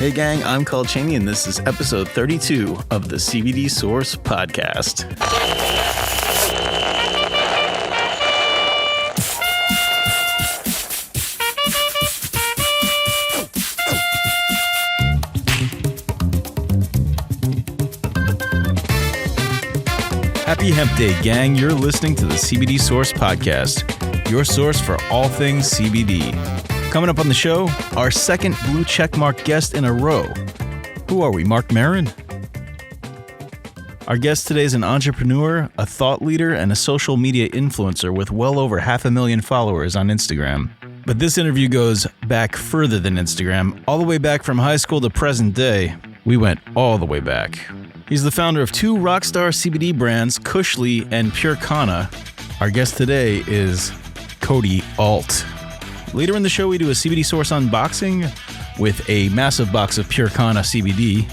Hey gang, I'm Cole Cheney and this is episode 32 of the CBD Source podcast. Happy Hemp Day, gang. You're listening to the CBD Source podcast, your source for all things CBD. Coming up on the show, our second blue checkmark guest in a row. Who are we, Mark Maron? Our guest today is an entrepreneur, a thought leader, and a social media influencer with well over 500,000 followers on Instagram. But this interview goes back further than Instagram, all the way back from high school to present day. We went all the way back. He's the founder of two rockstar CBD brands, Kushly and PureKana. Our guest today is Cody Alt. Later in the show, we do a CBD Source unboxing with a massive box of PureKana CBD,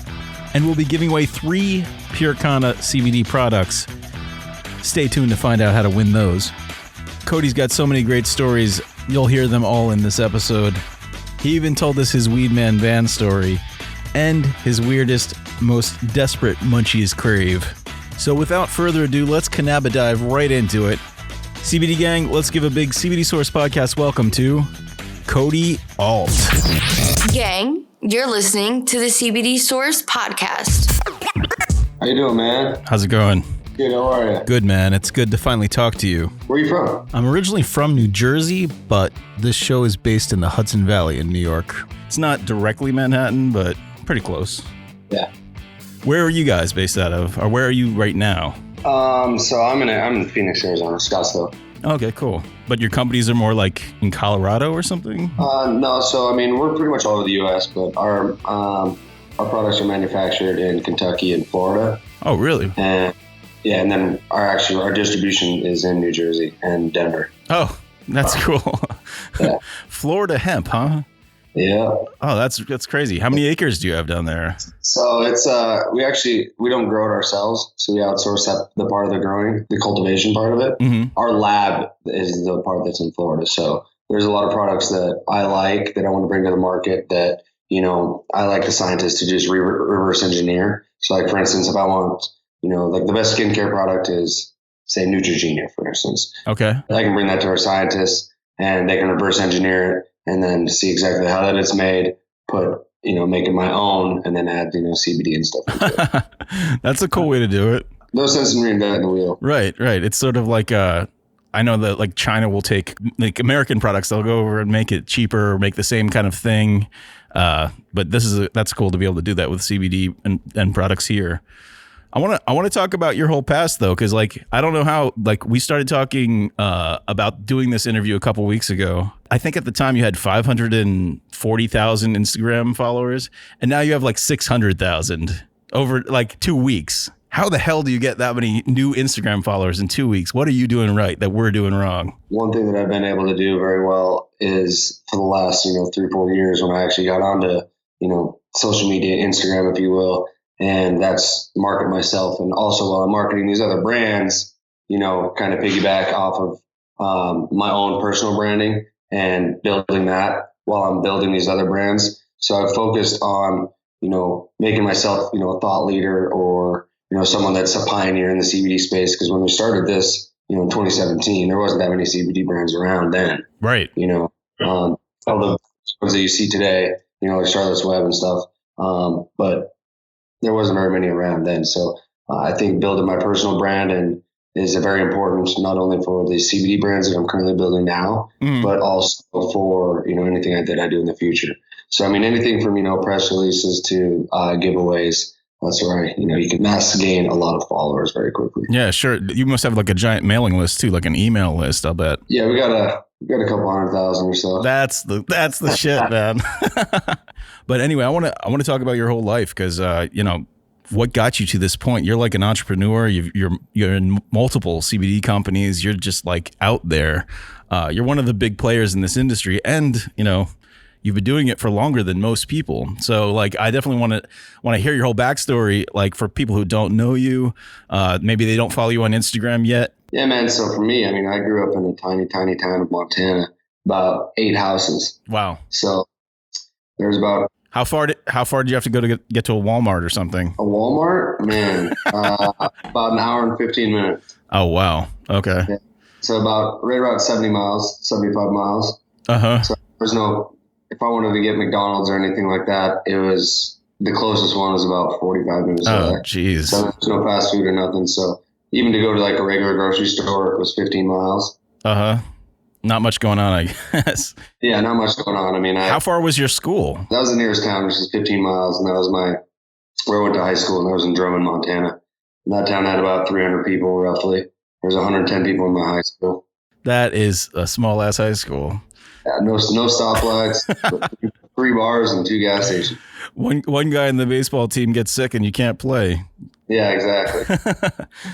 and we'll be giving away 3 PureKana CBD products. Stay tuned to find out how to win those. Cody's got so many great stories. You'll hear them all in this episode. He even told us his Weed Man van story and his weirdest, most desperate munchies crave. So without further ado, let's Canna dive right into it. CBD gang, let's give a big CBD Source podcast welcome to Cody Alt. Gang, you're listening to the CBD Source podcast. How you doing, man? How's it going? Good, how are you? Good, man. It's good to finally talk to you. Where are you from? I'm originally from New Jersey, but this show is based in the Hudson Valley in New York. It's not directly Manhattan, but pretty close. Yeah. Where are you guys based out of, or where are you right now? So I'm in Phoenix, Arizona, Scottsdale. Okay, cool. But your companies are more like in Colorado or something? No, so I mean we're pretty much all over the U.S., but our products are manufactured in Kentucky and Florida. Oh, really? And yeah, and then our distribution is in New Jersey and Denver. Oh, that's cool. Yeah. Florida hemp, huh? Yeah. Oh, that's crazy. How many acres do you have down there? So it's we don't grow it ourselves, so we outsource the part of the growing, the cultivation part of it. Mm-hmm. Our lab is the part that's in Florida. So there's a lot of products that I like that I want to bring to the market that, you know, I like the scientists to just reverse engineer. So like, for instance, if I want, you know, like the best skincare product is, say, Neutrogena, for instance. Okay. I can bring that to our scientists and they can reverse engineer it and then see exactly how that it's made, make it my own, and then add, CBD and stuff into it. That's a cool way to do it. No sense in reinventing the wheel. Right. It's sort of like, I know that like China will take like American products, they'll go over and make it cheaper or make the same kind of thing. But that's cool to be able to do that with CBD and products here. I want to talk about your whole past though, because like I don't know how like we started talking about doing this interview a couple weeks ago. I think at the time you had 540,000 Instagram followers, and now you have like 600,000 over like 2 weeks. How the hell do you get that many new Instagram followers in 2 weeks? What are you doing right that we're doing wrong? One thing that I've been able to do very well is for the last 3-4 years when I actually got onto social media, Instagram, if you will. And that's market myself. And also while I'm marketing these other brands, kind of piggyback off of my own personal branding and building that while I'm building these other brands. So I've focused on, making myself, a thought leader or, someone that's a pioneer in the CBD space. Because when we started this, in 2017, there wasn't that many CBD brands around then. Right. All the ones that you see today, like Charlotte's Web and stuff. But there wasn't very many around then. So I think building my personal brand is very important, not only for the CBD brands that I'm currently building now, but also for, anything that I do in the future. So, I mean, anything from, press releases to giveaways, that's where you can mass gain a lot of followers very quickly. Yeah, sure. You must have like a giant mailing list too, like an email list, I'll bet. Yeah, we got a couple 100,000 or so. That's the shit, man. But anyway, I want to talk about your whole life because what got you to this point. You're like an entrepreneur. You're in multiple CBD companies. You're just like out there. You're one of the big players in this industry, and you've been doing it for longer than most people. So like, I definitely want to hear your whole backstory. Like for people who don't know you, maybe they don't follow you on Instagram yet. Yeah, man. So for me, I mean, I grew up in a tiny, tiny town of Montana, about 8 houses. Wow. So there's about How far did you have to go to get to a Walmart or something? A Walmart, man, about an hour and 15 minutes. Oh wow. Okay. Yeah. So right about 70 miles, 75 miles. So there's if I wanted to get McDonald's or anything like that, the closest one was about 45 minutes away. Oh, geez. So there's no fast food or nothing. So even to go to like a regular grocery store, it was 15 miles. Not much going on, I guess. Yeah, not much going on. I mean, how far was your school? That was the nearest town, which is 15 miles. And that was where I went to high school, and that was in Drummond, Montana. And that town had about 300 people, roughly. There's 110 people in my high school. That is a small ass high school. Yeah, no stoplights, 3 bars and 2 gas stations. One guy in the baseball team gets sick and you can't play. Yeah, exactly.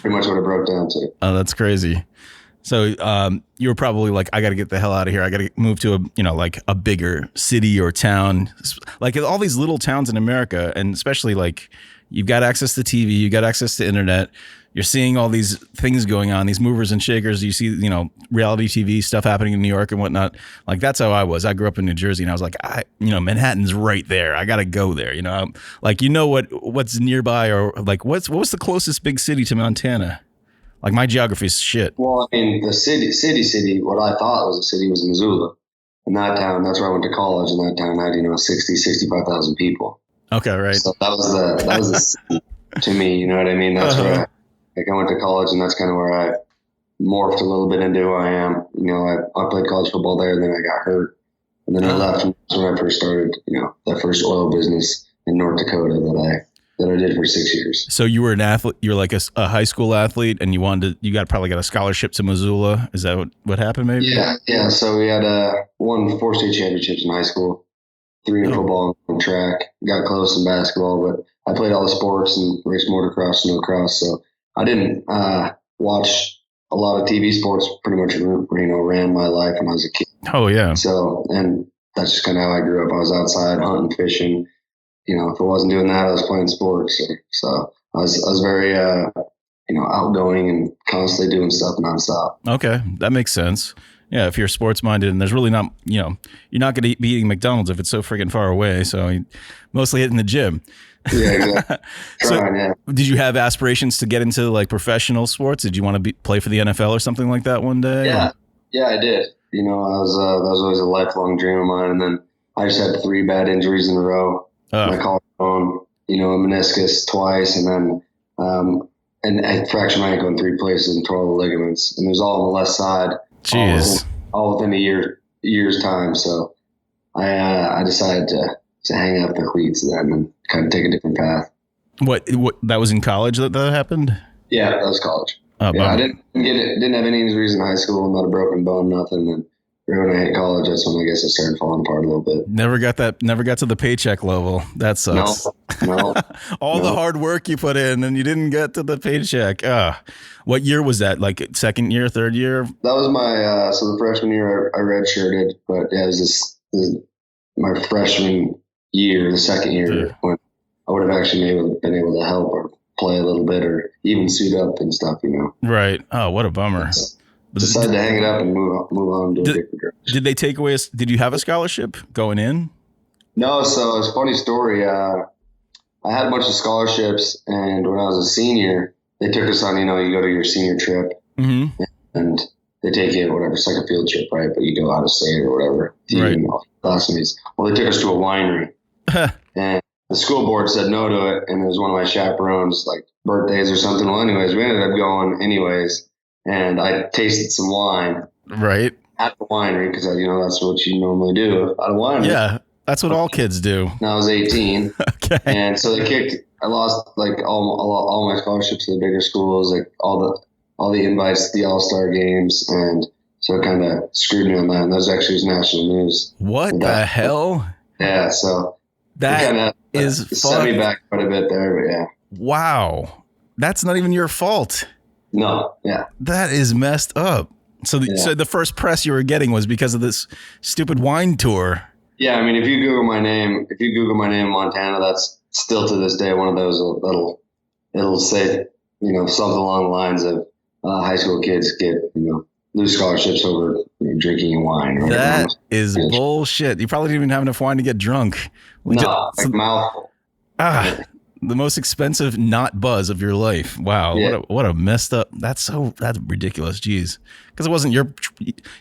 Pretty much what it broke down to. Oh, that's crazy. So you were probably like, I got to get the hell out of here. I got to move to a bigger city or town. Like all these little towns in America, and especially like you've got access to TV, you got access to internet. You're seeing all these things going on, these movers and shakers. You see, reality TV stuff happening in New York and whatnot. Like that's how I was. I grew up in New Jersey, and I was like, Manhattan's right there. I got to go there. What's nearby, or like what was the closest big city to Montana? Like my geography's shit. Well, I mean, the city, what I thought was a city was Missoula. In that town, that's where I went to college, and that town had, 65,000 people. Okay, right. So that was the city to me, you know what I mean? That's where I went to college, and that's kind of where I morphed a little bit into who I am. I played college football there, and then I got hurt. And then I left, and that's when I first started, that first oil business in North Dakota that I did for 6 years. So you were an athlete. You were like a high school athlete, and you probably got a scholarship to Missoula. Is that what happened? Maybe. Yeah. So we had won 4 state championships in high school, 3 in football and track. Got close in basketball, but I played all the sports and raced motocross, snowcross. So I didn't watch a lot of TV sports. Pretty much, ran my life when I was a kid. Oh yeah. So and that's just kind of how I grew up. I was outside hunting, fishing. If I wasn't doing that, I was playing sports. So I was very, outgoing and constantly doing stuff nonstop. Okay. That makes sense. Yeah. If you're sports minded, and there's really not, you're not going to be eating McDonald's if it's so freaking far away. So you're mostly hitting the gym. Yeah, exactly. Did you have aspirations to get into like professional sports? Did you want to play for the NFL or something like that one day? Yeah, I did. That was always a lifelong dream of mine. And then I just had 3 bad injuries in a row. My collarbone, a meniscus twice, and then and I fractured my ankle in 3 places and 12 ligaments, and it was all on the left side. Jeez. All within a year's time. So I decided to hang up the cleats then and kind of take a different path. What that was in college that happened? Yeah, that was college. I didn't have any injuries in high school, not a broken bone, nothing. And when I hit college, that's when I guess it started falling apart a little bit. Never got to the paycheck level. That sucks. No. All the hard work you put in and you didn't get to the paycheck. What year was that? Like second year, third year? That was my, so the freshman year I redshirted, but yeah, it was my freshman year, the second year, when I would have actually been able to help or play a little bit or even suit up and stuff, Right. Oh, what a bummer. Decided to hang it up and move on to a different direction. Did they take away? Did you have a scholarship going in? No. So it's a funny story. I had a bunch of scholarships, and when I was a senior, they took us on. You go to your senior trip, and they take you whatever. It's like a field trip, right? But you go out of state or whatever. Right. Classmates. Well, they took us to a winery, and the school board said no to it, and it was one of my chaperones' like birthdays or something. Well, anyways, we ended up going anyways. And I tasted some wine, right, at the winery because that's what you normally do at a winery. Yeah, that's what all kids do. And I was 18, okay, and so I lost like all my scholarships to the bigger schools, like all the invites to the All-Star games, and so it kind of screwed me on that. And that actually was national news. What the hell? Yeah, so that is set me back quite a bit there, but yeah. Wow, that's not even your fault. No, yeah. That is messed up. So the first press you were getting was because of this stupid wine tour. Yeah, I mean, if you Google my name in Montana, that's still to this day one of those it'll say, something along the lines of high school kids get, lose scholarships over drinking wine. Or that is bullshit. You probably didn't even have enough wine to get drunk. Mouthful. The most expensive not buzz of your life. Wow. Yeah. What a messed up. That's ridiculous. Jeez. Because it wasn't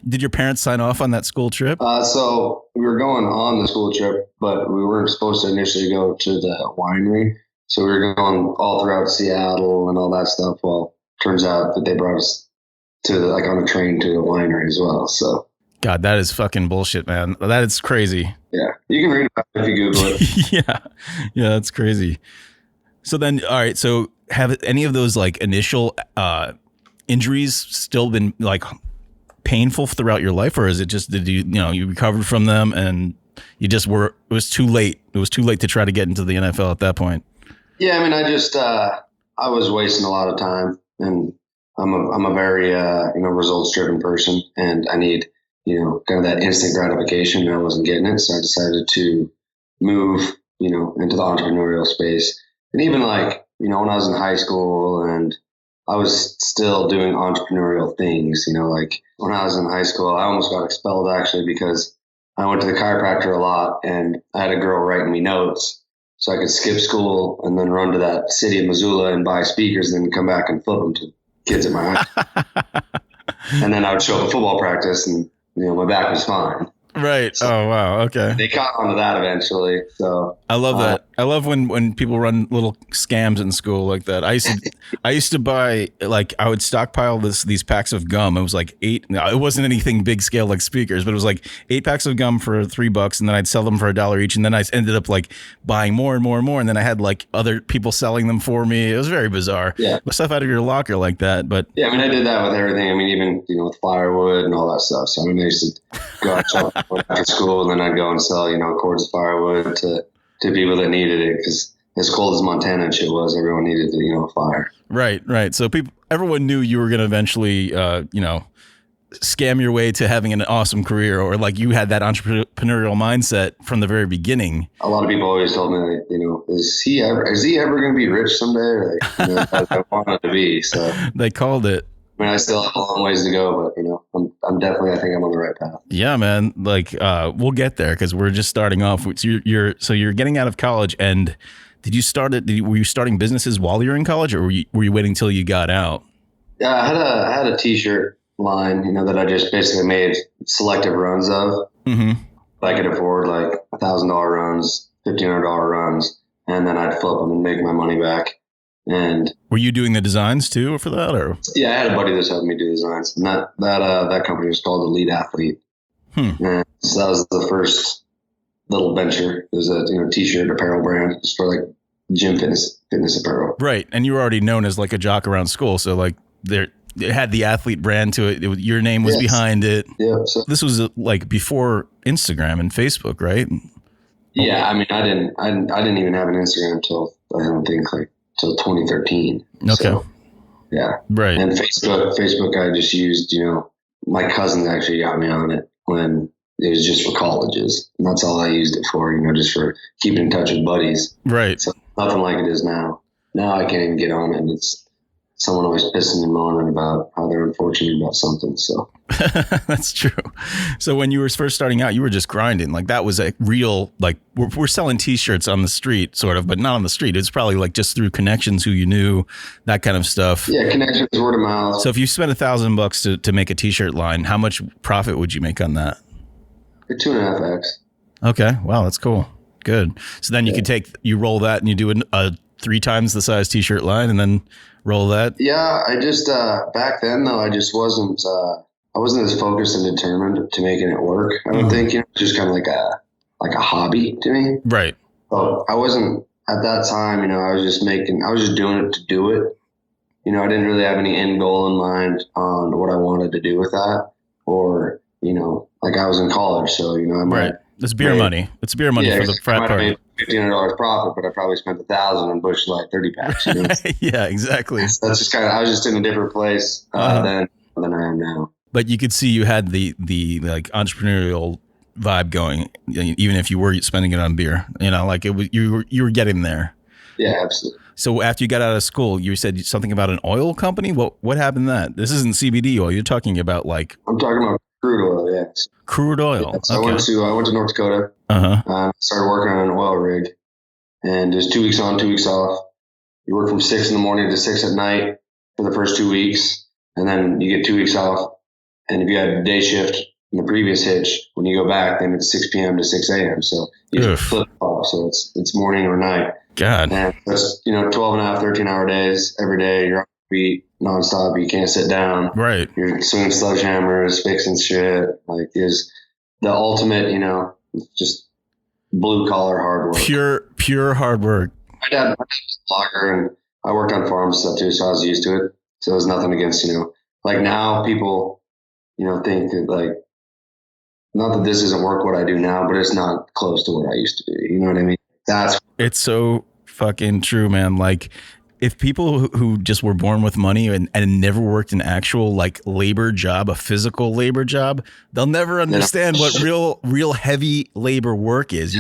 did your parents sign off on that school trip? So we were going on the school trip, but we weren't supposed to initially go to the winery. So we were going all throughout Seattle and all that stuff. Well, turns out that they brought us to on a train to the winery as well. So. God, that is fucking bullshit, man. That is crazy. Yeah. You can read about it if you Google it. Yeah, that's crazy. So then, all right. So have any of those initial injuries still been painful throughout your life, or is it just did you recovered from them and you just it was too late? It was too late to try to get into the NFL at that point. Yeah, I mean, I just I was wasting a lot of time, and I'm a very results driven person, and I need kind of that instant gratification. And I wasn't getting it, so I decided to move into the entrepreneurial space. And even when I was in high school and I was still doing entrepreneurial things, when I was in high school, I almost got expelled actually because I went to the chiropractor a lot and I had a girl writing me notes so I could skip school and then run to that city of Missoula and buy speakers and then come back and flip them to kids at my high. And then I would show up at football practice and, my back was fine. Right. So oh, wow. Okay. They caught on to that eventually. So I love that. I love when people run little scams in school like that. I used to buy I would stockpile these packs of gum. It was 8. No, it wasn't anything big scale like speakers, but it was 8 packs of gum for $3, and then I'd sell them for $1 each. And then I ended up buying more and more and more. And then I had other people selling them for me. It was very bizarre. Yeah. Stuff out of your locker like that. But yeah, I mean, I did that with everything. I mean, even with firewood and all that stuff. So I mean, I used to go out after school, and then I'd go and sell, cords of firewood to people that needed it, because as cold as Montana and shit was, everyone needed a fire. Right. So everyone knew you were going to eventually, scam your way to having an awesome career, or you had that entrepreneurial mindset from the very beginning. A lot of people always told me, is he ever going to be rich someday? I wanted to be. So they called it. I mean, I still have a long ways to go, but I'm definitely, I think I'm on the right path. Yeah, man. We'll get there because we're just starting off. So you're getting out of college, and were you starting businesses while you were in college, or were you waiting till you got out? Yeah, I had a t-shirt line, that I just basically made selective runs of. Mm-hmm. I could afford $1,000 runs, $1,500 runs, and then I'd flip them and make my money back. And were you doing the designs too for that, or? Yeah, I had a buddy that was helping me do designs, and that company was called Elite Athlete. And so that was the first little venture. It was a t-shirt apparel brand just for gym fitness apparel. Right, and you were already known as a jock around school, so it had the athlete brand to it. Your name was behind it. Yeah. So this was before Instagram and Facebook, right? Yeah, I mean, I didn't even have an Instagram until I don't think till 2013. Okay. So, yeah. Right. And Facebook, I just used, my cousin actually got me on it when it was just for colleges. And that's all I used it for, just for keeping in touch with buddies. Right. So nothing like it is now. Now I can't even get on it. And it's someone always pissing and moaning about how they're unfortunate about something. So that's true. So when you were first starting out, you were just grinding. That was a real, we're selling t-shirts on the street sort of, but not on the street. It's probably just through connections, who you knew, that kind of stuff. Yeah. Connections, word of mouth. So if you spent $1,000 to make a t-shirt line, how much profit would you make on that? 2.5x. Okay. Wow. That's cool. Good. So then you roll that and you do a 3 times the size t-shirt line and then roll that. Yeah. I just, back then though, I just wasn't as focused and determined to making it work. I don't think, just kind of like a hobby to me. Right. So I wasn't at that time, I was just doing it to do it. I didn't really have any end goal in mind on what I wanted to do with that, or, I was in college. So, I might. Right. It's beer money. It's beer money for the frat party. $1,500 profit, but I probably spent $1,000 on Busch Light 30 packs. Yeah, exactly. That's just I was just in a different place than I am now. But you could see you had the entrepreneurial vibe going, even if you were spending it on beer. It was, you were getting there. Yeah, absolutely. So after you got out of school, you said something about an oil company. What happened to that? This isn't CBD oil. You're talking about like I'm talking about crude oil. Yeah. crude oil. Yeah, so Okay. I went to North Dakota. Started working on an oil rig, and there's 2 weeks on, 2 weeks off. You work from 6 in the morning to 6 at night for the first 2 weeks, and then you get 2 weeks off. And if you had a day shift in the previous hitch, when you go back, then it's 6 p.m. to 6 a.m. So you flip off. So it's morning or night. God. And that's 12 and a half, 13-hour days every day. You're on your feet nonstop. You can't sit down. Right. You're swinging sledgehammers, fixing shit. Like is the ultimate, just blue collar hard work. Pure hard work. My dad was a logger, and I worked on farms and stuff too, so I was used to it. So it was nothing against, like now people, think that like, not that this isn't work what I do now, but it's not close to what I used to do. You know what I mean? It's so fucking true, man. Like if people who just were born with money and never worked an actual like labor job, a physical labor job, they'll never understand what real heavy labor work is.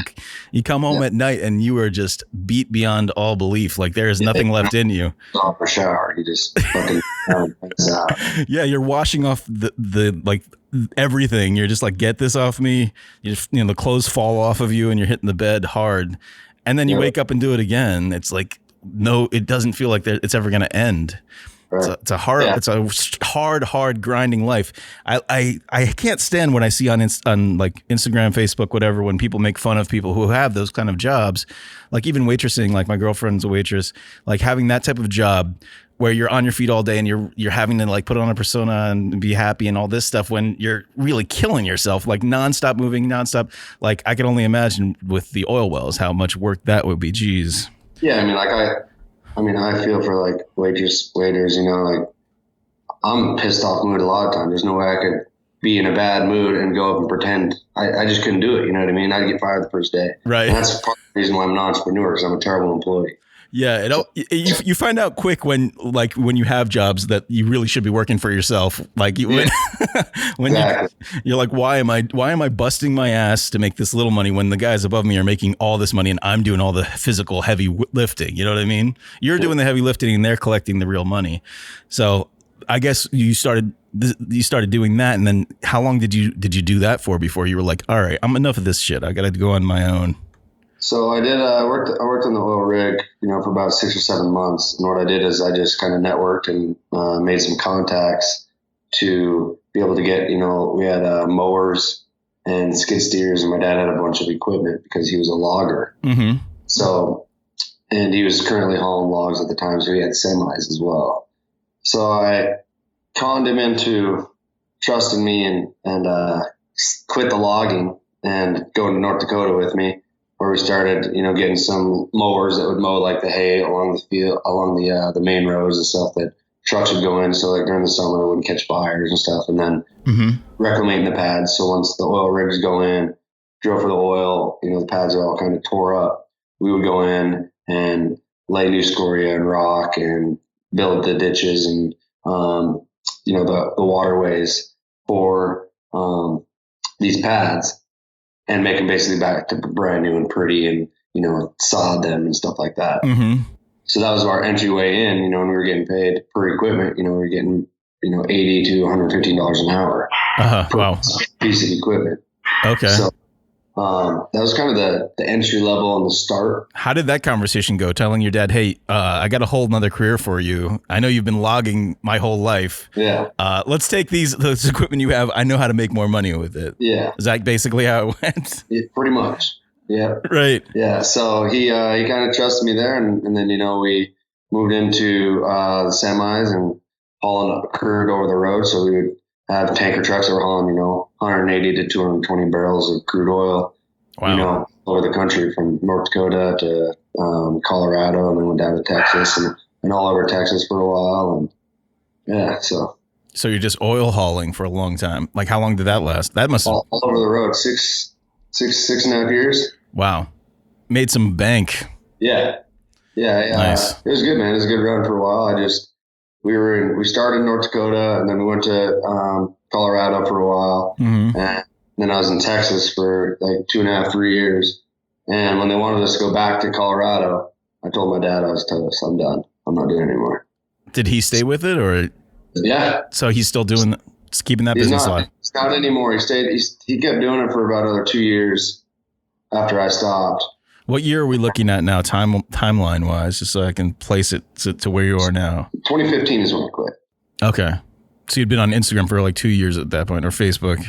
You come home at night and you are just beat beyond all belief. Like there is nothing left in you. Off a shower, you just fucking out. Yeah, you're washing off the like everything. You're just like, get this off me. You just, the clothes fall off of you and you're hitting the bed hard. And then you wake up and do it again. It's like, no, it doesn't feel like it's ever going to end. Right. It's a hard grinding life. I can't stand when I see on like Instagram, Facebook, whatever, when people make fun of people who have those kind of jobs, like even waitressing, like my girlfriend's a waitress, like having that type of job where you're on your feet all day and you're having to like put on a persona and be happy and all this stuff when you're really killing yourself, like nonstop moving, nonstop. Like I can only imagine with the oil wells, how much work that would be. Jeez. Yeah, I feel for like waiters, like I'm pissed off mood a lot of times. There's no way I could be in a bad mood and go up and pretend. I just couldn't do it. You know what I mean? I'd get fired the first day. Right. And that's part of the reason why I'm an entrepreneur, because I'm a terrible employee. Yeah, you find out quick when you have jobs that you really should be working for yourself. Like when exactly. You're like, why am I busting my ass to make this little money when the guys above me are making all this money and I'm doing all the physical heavy lifting? You know what I mean? You're doing the heavy lifting and they're collecting the real money. So I guess you started doing that, and then how long did you do that for before you were like, all right, I'm enough of this shit. I got to go on my own. So I did. I worked on the oil rig, for about 6 or 7 months. And what I did is I just kind of networked and made some contacts to be able to get. We had mowers and skid steers, and my dad had a bunch of equipment because he was a logger. Mm-hmm. So, and he was currently hauling logs at the time, so he had semis as well. So I conned him into trusting me and quit the logging and going to North Dakota with me, where we started, getting some mowers that would mow like the hay along the field, along the main roads and stuff that trucks would go in. So like during the summer, it wouldn't catch fires and stuff. And then reclamating the pads. So once the oil rigs go in, drill for the oil, the pads are all kind of tore up. We would go in and lay new scoria and rock and build the ditches and, the waterways for these pads, and make them basically back to brand new and pretty, and, sod them and stuff like that. Mm-hmm. So that was our entryway in, and we were getting paid per equipment, we were getting, $80 to $115 an hour per piece of equipment. Okay. So that was kind of the entry level and the start. How did that conversation go? Telling your dad, hey, I got a whole nother career for you. I know you've been logging my whole life. Yeah. Let's take this equipment you have. I know how to make more money with it. Yeah. Is that basically how it went? Yeah, pretty much. Yeah. Right. Yeah. So he kind of trusted me there. And then, we moved into the semis and hauling up crude over the road. So we would have tanker trucks that were hauling, 180 to 220 barrels of crude oil, over the country from North Dakota to Colorado, and then went down to Texas and all over Texas for a while. And yeah, so you're just oil hauling for a long time. Like, how long did that last? That must all over the road, six and a half years. Wow. Made some bank. Yeah. Nice. It was good, man. It was a good run for a while. We started in North Dakota, and then we went to Colorado for a while. Mm-hmm. And then I was in Texas for like 2.5, 3 years. And when they wanted us to go back to Colorado, I told my dad I was toast. I'm done. I'm not doing it anymore. Did he stay with it, or? Yeah. So he's still keeping that business alive? He's not anymore. He kept doing it for about another 2 years after I stopped. What year are we looking at now, timeline wise, just so I can place it to where you are now? 2015 is when I quit. Okay. So you'd been on Instagram for like 2 years at that point, or Facebook.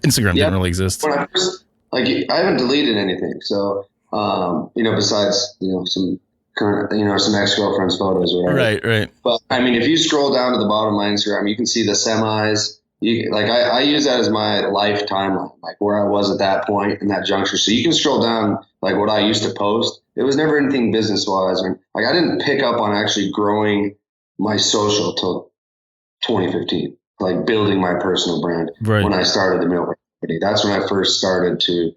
Instagram didn't really exist. When I first, I haven't deleted anything. So, besides, some current, some ex-girlfriend's photos or whatever. Right. But I mean, if you scroll down to the bottom of my Instagram, you can see the semis. I use that as my life timeline, like where I was at that point in that juncture. So you can scroll down, like what I used to post. It was never anything business wise. Like I didn't pick up on actually growing my social till 2015, like building my personal brand when I started the meal prep company. That's when I first started to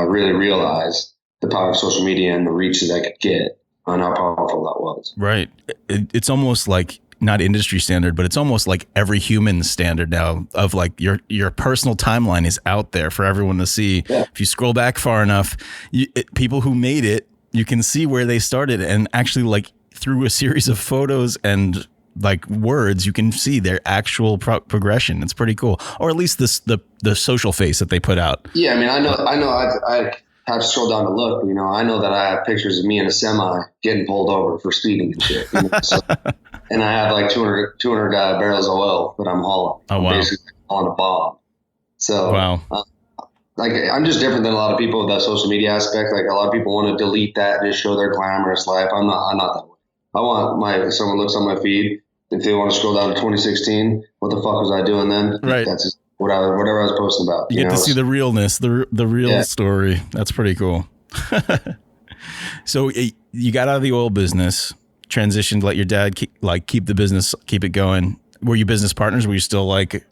really realize the power of social media and the reach that I could get on how powerful that was. Right. It's almost like, not industry standard, but it's almost like every human standard now of like your personal timeline is out there for everyone to see. Yeah. If you scroll back far enough, people who made it, you can see where they started, and actually like through a series of photos and like words, you can see their actual progression. It's pretty cool. Or at least the social face that they put out. Yeah. I mean, I have to scroll down to look, I know that I have pictures of me in a semi getting pulled over for speeding and shit. So, and I have like 200 barrels of oil that I'm hauling. Oh, wow. Basically on a bomb. So, wow. I'm just different than a lot of people with that social media aspect. Like a lot of people want to delete that and just show their glamorous life. I'm not that way. I want if someone looks on my feed, if they want to scroll down to 2016, what the fuck was I doing then? Right. That's just whatever I was posting about. You get to see the realness, the real story. That's pretty cool. So you got out of the oil business, transitioned, let your dad keep the business, keep it going. Were you business partners? Were you still like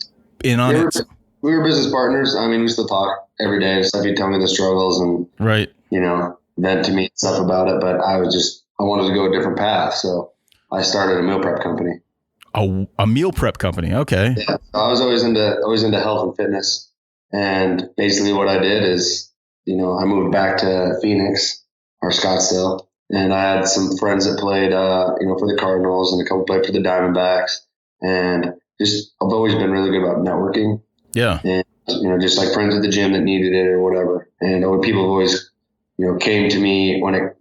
in on it? We were business partners. I mean, we still talk every day. Stuff, he'd tell me the struggles and vent to me and stuff about it. But I wanted to go a different path, so I started a meal prep company. A meal prep company. Okay. Yeah. I was always into health and fitness. And basically what I did is, I moved back to Phoenix or Scottsdale, and I had some friends that played, for the Cardinals, and a couple played for the Diamondbacks. And I've always been really good about networking. Yeah. And, just like friends at the gym that needed it or whatever. And people have always, came to me when it,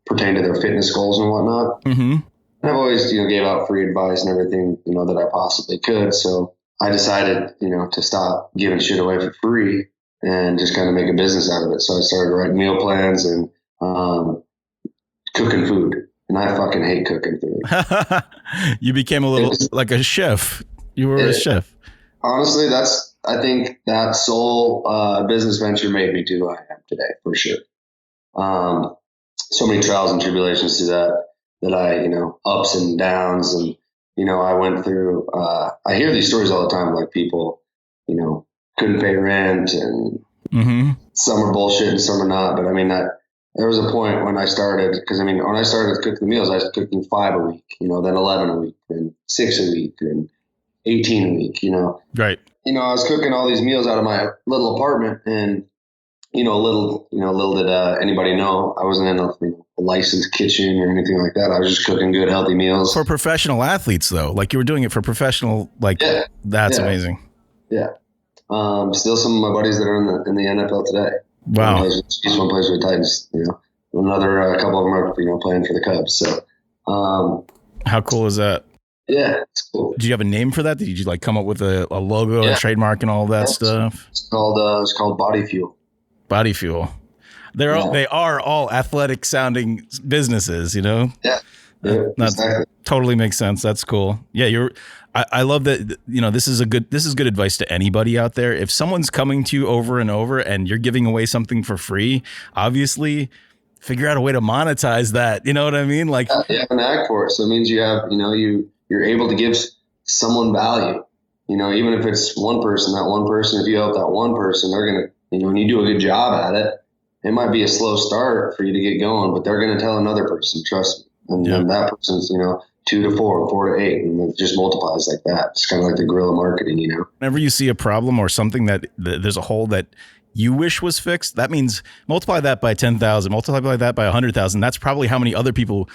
pertained to their fitness goals and whatnot. Mm-hmm. And I've always, gave out free advice and everything, that I possibly could. So I decided, to stop giving shit away for free and just kind of make a business out of it. So I started writing meal plans and cooking food. And I fucking hate cooking food. You became like a chef. You were a chef. Honestly, I think that sole business venture made me to who I am today, for sure. So many trials and tribulations to that I, ups and downs. And, I went through, I hear these stories all the time, like people, couldn't pay rent and some are bullshit and some are not. But I mean, there was a point when I started, because when I started cooking the meals, I was cooking 5 a week, then 11 a week, then 6 a week, and 18 a week, Right. I was cooking all these meals out of my little apartment, and, little did anybody know I wasn't in a licensed kitchen or anything like that. I was just cooking good, healthy meals. For professional athletes, though, like you were doing it for professional, that's amazing. Yeah. Still some of my buddies that are in the NFL today. Wow. One plays with the Titans, another couple of them are, playing for the Cubs. So, how cool is that? Yeah, it's cool. Did you have a name for that? Did you come up with a logo, a trademark, and all that stuff? It's called Body Fuel. Body Fuel. They are all athletic sounding businesses, Yeah. That exactly. Totally makes sense. That's cool. Yeah, I love that. This is good advice to anybody out there. If someone's coming to you over and over and you're giving away something for free, obviously figure out a way to monetize that. You know what I mean? Like, you have an act for it. So it means you have, you're able to give someone value, even if it's one person, if you help that one person, they're going to, when you do a good job at it, it might be a slow start for you to get going, but they're going to tell another person, trust me. And then that person's, 2 to 4, 4 to 8, and it just multiplies like that. It's kind of like the guerrilla marketing, Whenever you see a problem or something that there's a hole that you wish was fixed, that means multiply that by 10,000, multiply that by 100,000. That's probably how many other people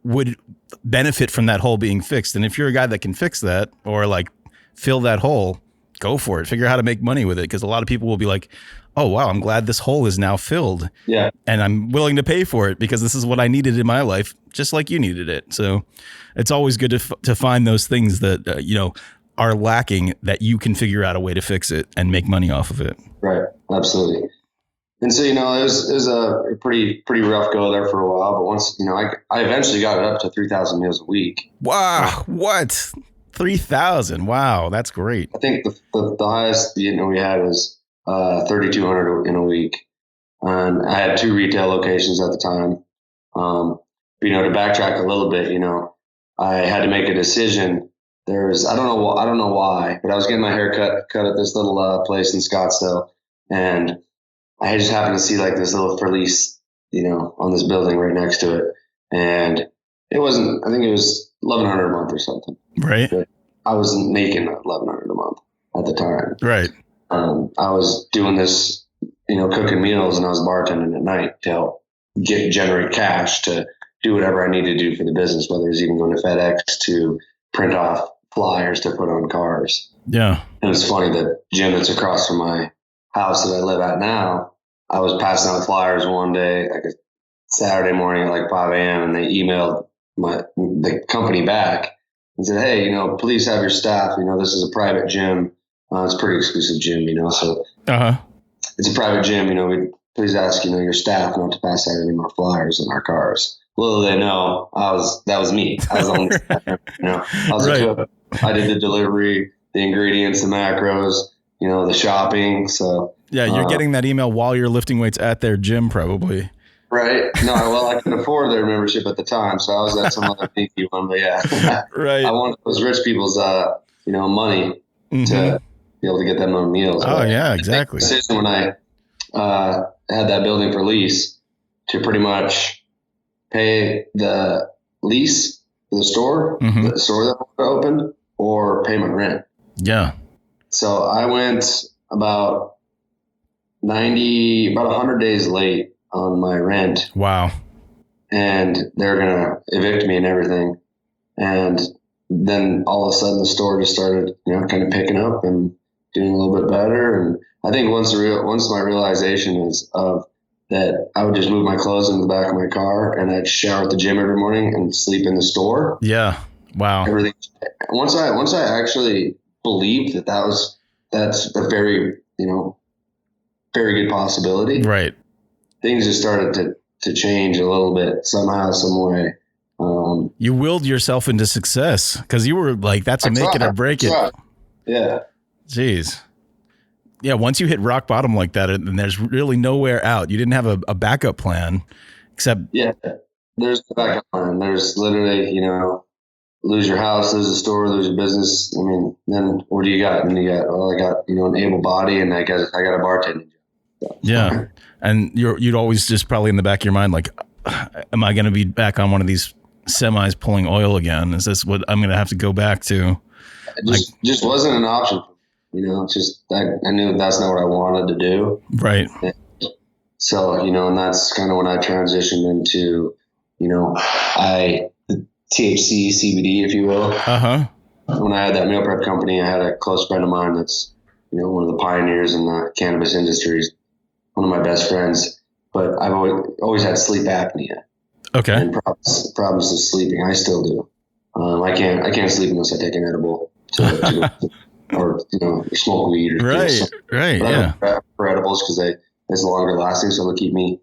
would benefit from that hole being fixed. And if you're a guy that can fix that or like fill that hole, go for it. Figure out how to make money with it. Because a lot of people will be like, oh, wow, I'm glad this hole is now filled. Yeah. And I'm willing to pay for it because this is what I needed in my life, just like you needed it. So it's always good to find those things that, are lacking that you can figure out a way to fix it and make money off of it. Right. Absolutely. And so, it was a pretty rough go there for a while. But once, I eventually got it up to 3,000 meals a week. Wow. What? 3,000. Wow. That's great. I think the highest, we had was 3,200 in a week. And I had 2 retail locations at the time. To backtrack a little bit, I had to make a decision. I don't know why, but I was getting my hair cut at this little place in Scottsdale. And I just happened to see like this little fleece, on this building right next to it. And I think it was $1,100 a month or something. Right. But I wasn't making $1,100 a month at the time. Right. I was doing this, cooking meals, and I was bartending at night to help generate cash to do whatever I needed to do for the business, whether it was even going to FedEx to print off flyers to put on cars. Yeah. And it's funny, the gym that's across from my house that I live at now, I was passing out flyers one day, like a Saturday morning at like 5 a.m. and they emailed the company back and said, hey, please have your staff, this is a private gym. It's a pretty exclusive gym, so it's a private gym, we please ask, your staff not to pass out any more flyers in our cars. Little they know, that was me. I was on I was a cook. I did the delivery, the ingredients, the macros, the shopping. So yeah, you're getting that email while you're lifting weights at their gym, probably. Right. No, well, I couldn't afford their membership at the time, so I was at some other pinky one. But yeah, right. I wanted those rich people's, money to be able to get them on meals. Oh, but yeah, exactly. The decision when I had that building for lease to pretty much pay the lease for the store, the store that I opened, or pay my rent. Yeah. So I went about 100 days late on my rent. Wow. And they're going to evict me and everything. And then all of a sudden the store just started, kind of picking up and doing a little bit better. And I think once my realization is of that I would just move my clothes into the back of my car and I'd shower at the gym every morning and sleep in the store. Yeah. Wow. Everything. Once I actually believed that's a very, very good possibility. Right. Things just started to change a little bit somehow, some way. You willed yourself into success because you were like, that's a make it or break it. Yeah. Jeez. Yeah. Once you hit rock bottom like that, and there's really nowhere out, you didn't have a backup plan except. Yeah. There's a backup plan. There's literally, lose your house, lose the store, lose your business. I mean, then what do you got? And I got, an able body and I got a bartending job. So. Yeah. And you'd always just probably in the back of your mind, like, am I going to be back on one of these semis pulling oil again? Is this what I'm going to have to go back to? It just wasn't an option. It's just, I knew that's not what I wanted to do. Right. And so, and that's kind of when I transitioned into, THC, CBD, if you will. When I had that meal prep company, I had a close friend of mine that's, one of the pioneers in the cannabis industry, one of my best friends. But I've always had sleep apnea. Okay. And problems with sleeping. I still do. I can't sleep unless I take an edible or smoke weed. Right. Right. But yeah. I don't for edibles because it's longer lasting, so they'll keep me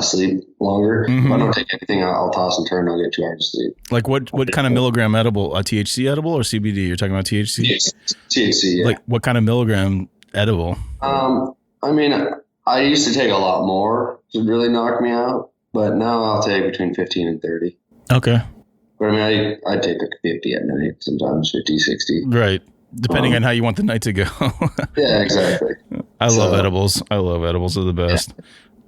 sleep longer. If I don't take anything, I'll toss and turn. I'll get 2 hours of sleep. Like what kind of milligram edible? A THC edible or CBD? You're talking about THC? THC, yeah. Like what kind of milligram edible? I mean, I used to take a lot more to really knock me out, but now I'll take between 15 and 30. Okay. But I mean, I take like 50 at night, sometimes 50, 60. Right. Depending on how you want the night to go. Yeah, exactly. I love edibles. They're the best.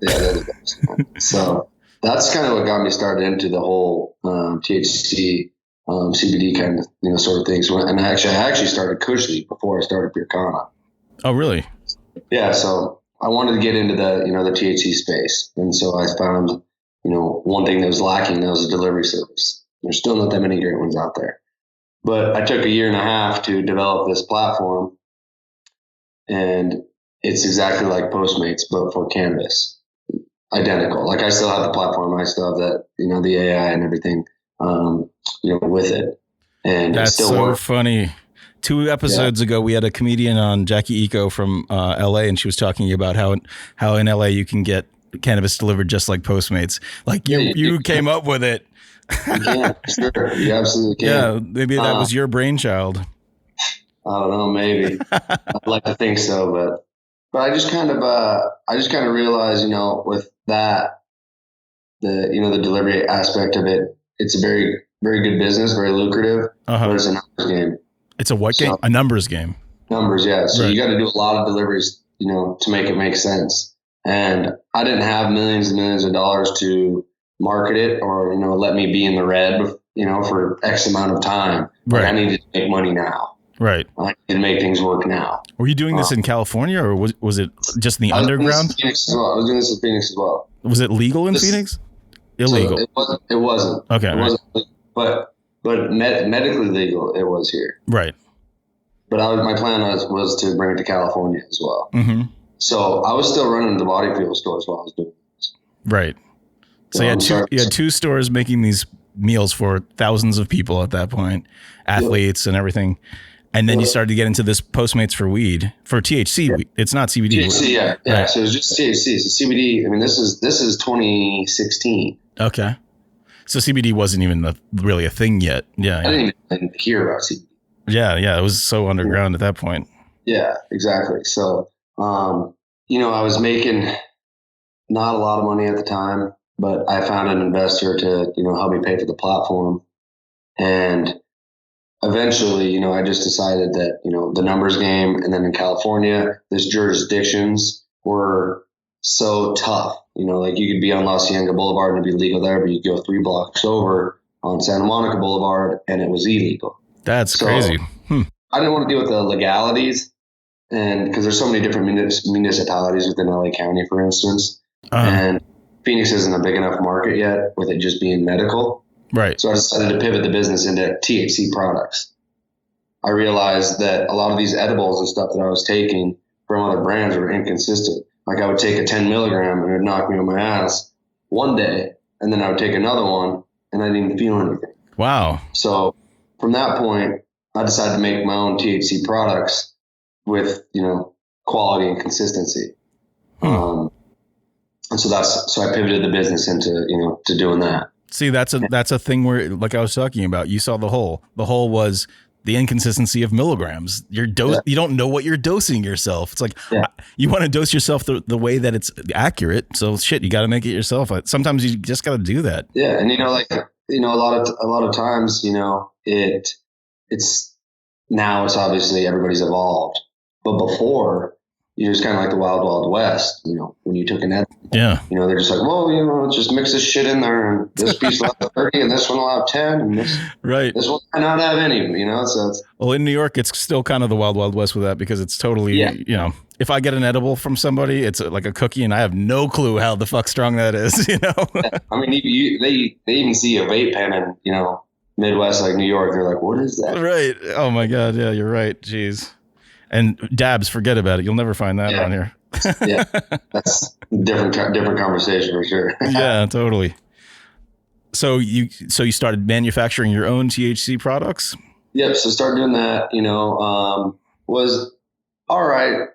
Yeah, they're the best. So that's kind of what got me started into the whole THC, CBD kind of, sort of things. I actually started Kushly before I started PureKana. Oh, really? Yeah. So I wanted to get into the, the THC space. And so I found, one thing that was lacking, that was a delivery service. There's still not that many great ones out there. But I took a year and a half to develop this platform, and it's exactly like Postmates, but for cannabis. Identical. Like I still have the platform. I still have that, the AI and everything, with it. And that's it still so works. funny. 2 episodes ago, we had a comedian on, Jackie Eco from LA, and she was talking about how in LA you can get cannabis delivered just like Postmates. Like you came up with it. You can, sure. You absolutely can. Yeah, maybe that was your brainchild. I don't know, maybe. I'd like to think so, but I just kind of realized, with that, the delivery aspect of it, it's a very, very good business, very lucrative, but it's a numbers game. It's a what game? A numbers game. Numbers, yeah. So right. You got to do a lot of deliveries, to make it make sense. And I didn't have millions and millions of dollars to market it or, let me be in the red, for X amount of time. Right. Like I needed to make money now. Right. I need to make things work now. Were you doing this in California, or was it just in the underground? I was doing this in Phoenix as well. Was it legal in Phoenix? Illegal. So it wasn't. Okay. It wasn't, but medically legal it was here. Right. But my plan was to bring it to California as well. Mm-hmm. So I was still running the body fuel stores while I was doing this. Right. So you had 2 stores making these meals for thousands of people at that point, athletes and everything. And then you started to get into this Postmates for weed, for THC. Yeah. It's not CBD. THC, yeah. Right. So it was just THC. So CBD, this is 2016. Okay. So CBD wasn't even really a thing yet. Yeah. I didn't even hear about CBD. Yeah. It was so underground at that point. Yeah, exactly. So, I was making not a lot of money at the time, but I found an investor to, help me pay for the platform. And eventually, I just decided that, the numbers game, and then in California, these jurisdictions were so tough. Like you could be on La Cienega Boulevard and it'd be legal there, but you'd go 3 blocks over on Santa Monica Boulevard and it was illegal. That's crazy. I didn't want to deal with the legalities, and because there's so many different municipalities within LA County, for instance, and Phoenix isn't a big enough market yet with it just being medical. Right. So I decided to pivot the business into THC products. I realized that a lot of these edibles and stuff that I was taking from other brands were inconsistent. Like I would take a 10 milligram and it would knock me on my ass one day, and then I would take another one and I didn't feel anything. Wow. So from that point, I decided to make my own THC products with, quality and consistency. And so I pivoted the business into, to doing that. See, that's a thing where, like I was talking about, you saw the hole. The hole was the inconsistency of milligrams. You don't know what you're dosing yourself. It's like you want to dose yourself the way that it's accurate. So shit, you got to make it yourself. Sometimes you just got to do that. Yeah, and a lot of times, it's now it's obviously everybody's evolved, but before. You're just kind of like the Wild Wild West, when you took an edible. Yeah. They're just like, well, let's just mix this shit in there, and this piece will have 30, and this one will have 10, and this one might not have any, so it's. Well, in New York, it's still kind of the Wild Wild West with that, because it's totally, if I get an edible from somebody, it's like a cookie, and I have no clue how the fuck strong that is, I mean, they even see a vape pen in, Midwest, like New York, they're like, what is that? Right. Oh my God. Yeah, you're right. Jeez. And dabs, forget about it. You'll never find that on here. Yeah, that's different conversation for sure. Yeah, totally. So you started manufacturing your own THC products? Yep. So started doing that. Was all right.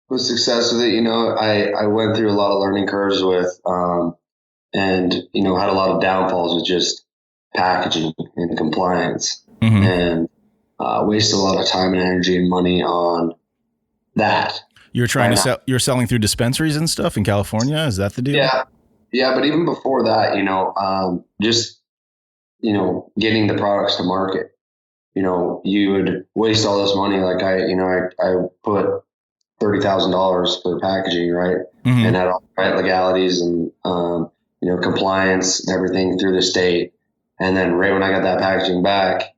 Was success with it. I went through a lot of learning curves with, and had a lot of downfalls with just packaging and compliance, and. Wasted a lot of time and energy and money on that. You're trying to sell. You're selling through dispensaries and stuff in California. Is that the deal? Yeah. But even before that, just getting the products to market. You would waste all this money. Like I put $30,000 for packaging, right, and had all the right legalities and compliance and everything through the state. And then right when I got that packaging back,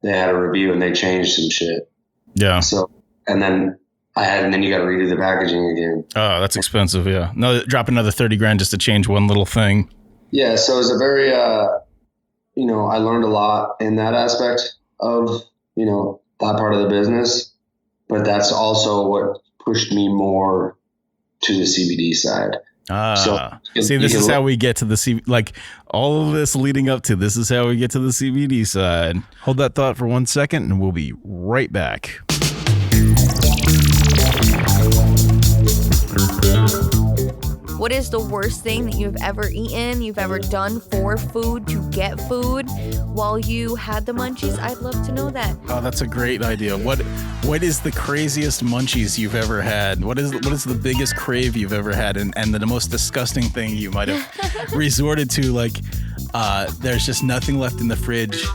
they had a review and they changed some shit. Yeah. So, and then I had, and then you got to redo the packaging again. Oh, that's expensive. Yeah. No, drop another 30 grand just to change one little thing. Yeah. So it's a very, you know, I learned a lot in that aspect of, you know, that part of the business, but that's also what pushed me more to the CBD side. See, this is how we get to the like all of this leading up to this is how we get to the CBD side. Hold that thought for 1 second and we'll be right back. What is the worst thing that you've ever eaten, you've ever done for food, to get food while you had the munchies? I'd love to know that. Oh, that's a great idea. What is the craziest munchies you've ever had? What is the biggest crave you've ever had, and the most disgusting thing you might have resorted to? Like, there's just nothing left in the fridge.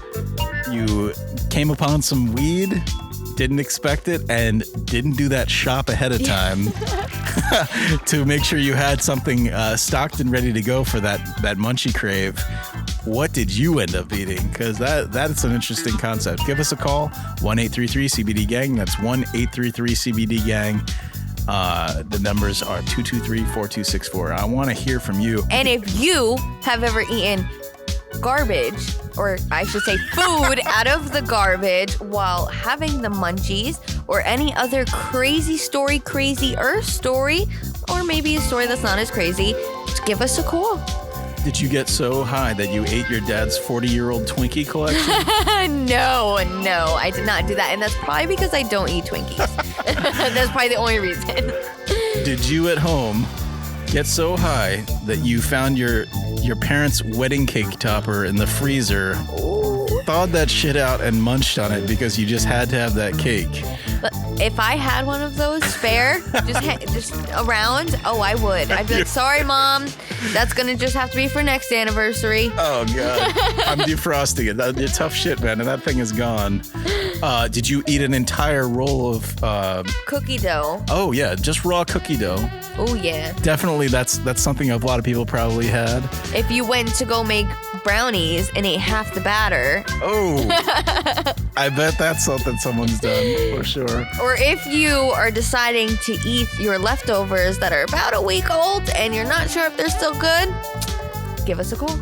You came upon some weed, didn't expect it, and didn't do that shop ahead of time to make sure you had something stocked and ready to go for that munchie crave. What did you end up eating? Because that's an interesting concept. Give us a call, 1-833-CBD-GANG. That's 1-833-CBD-GANG. The numbers are 223-4264. I want to hear from you. And if you have ever eaten garbage, or I should say food out of the garbage while having the munchies, or any other crazy story, crazier story, or maybe a story that's not as crazy, just give us a call. Did you get so high that you ate your dad's 40-year-old Twinkie collection? No, I did not do that. And that's probably because I don't eat Twinkies. That's probably the only reason. Did you at home get so high that you found your parents' wedding cake topper in the freezer, thawed that shit out and munched on it because you just had to have that cake? But if I had one of those spare, just around, I would. I'd be like, sorry, Mom, that's going to just have to be for next anniversary. Oh, God. I'm defrosting it. You're tough shit, man, and that thing is gone. Did you eat an entire roll of... cookie dough. Oh, yeah, just raw cookie dough. Oh, yeah. Definitely, that's something a lot of people probably had. If you went to go make brownies and ate half the batter. Oh, I bet that's something someone's done, for sure. Or if you are deciding to eat your leftovers that are about a week old and you're not sure if they're still good, give us a call.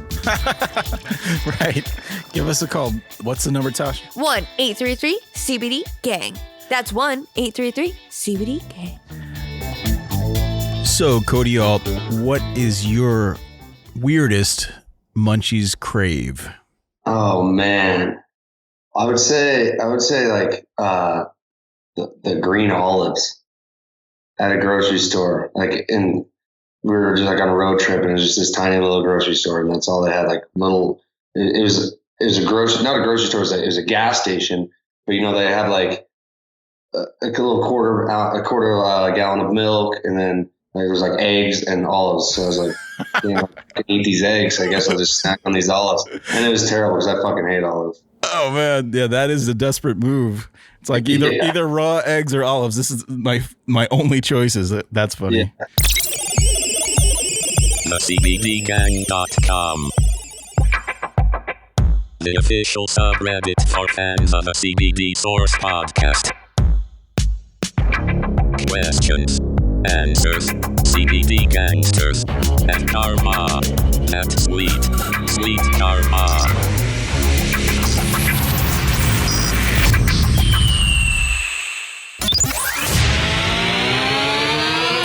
Right. Give us a call. What's the number, Tosh? 1-833-CBD-GANG. That's 1-833-CBD-GANG. So, Cody Alt, what is your weirdest munchies crave? Oh man, I would say like the green olives at a grocery store. Like, we were just like on a road trip, and it was just this tiny little grocery store, and that's all they had. Like little, it was a grocery, not a grocery store. It was a gas station, but you know they have like a little quarter gallon of milk, and then there was like eggs and olives. So I was like, you know, I can eat these eggs. I guess I'll just snack on these olives. And it was terrible because I fucking hate olives. Oh man, yeah, that is a desperate move. It's like either raw eggs or olives. This is my only choices. That's funny. Yeah. TheCBDGang.com, the official subreddit for fans of the CBD Source podcast. Questions, answers, CBD gangsters, and karma, at sweet karma.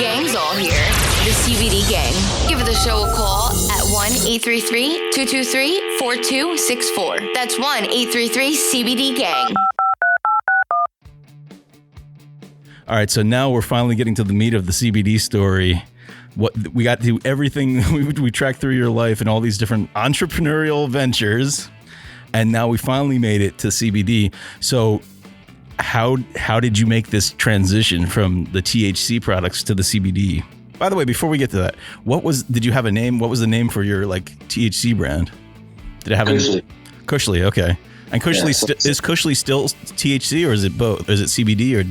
Gang's all here. The CBD Gang. Give the show a call at 1-833-223-4264. That's 1-833-CBD-GANG. All right, so now we're finally getting to the meat of the CBD story. What we got to do everything we tracked through your life and all these different entrepreneurial ventures, and now we finally made it to CBD. So how did you make this transition from the THC products to the CBD? By the way, before we get to that, did you have a name? What was the name for your like THC brand? Did it have Kushly. Kushly, okay. And Kushly is Kushly still THC, or is it both? Is it CBD or?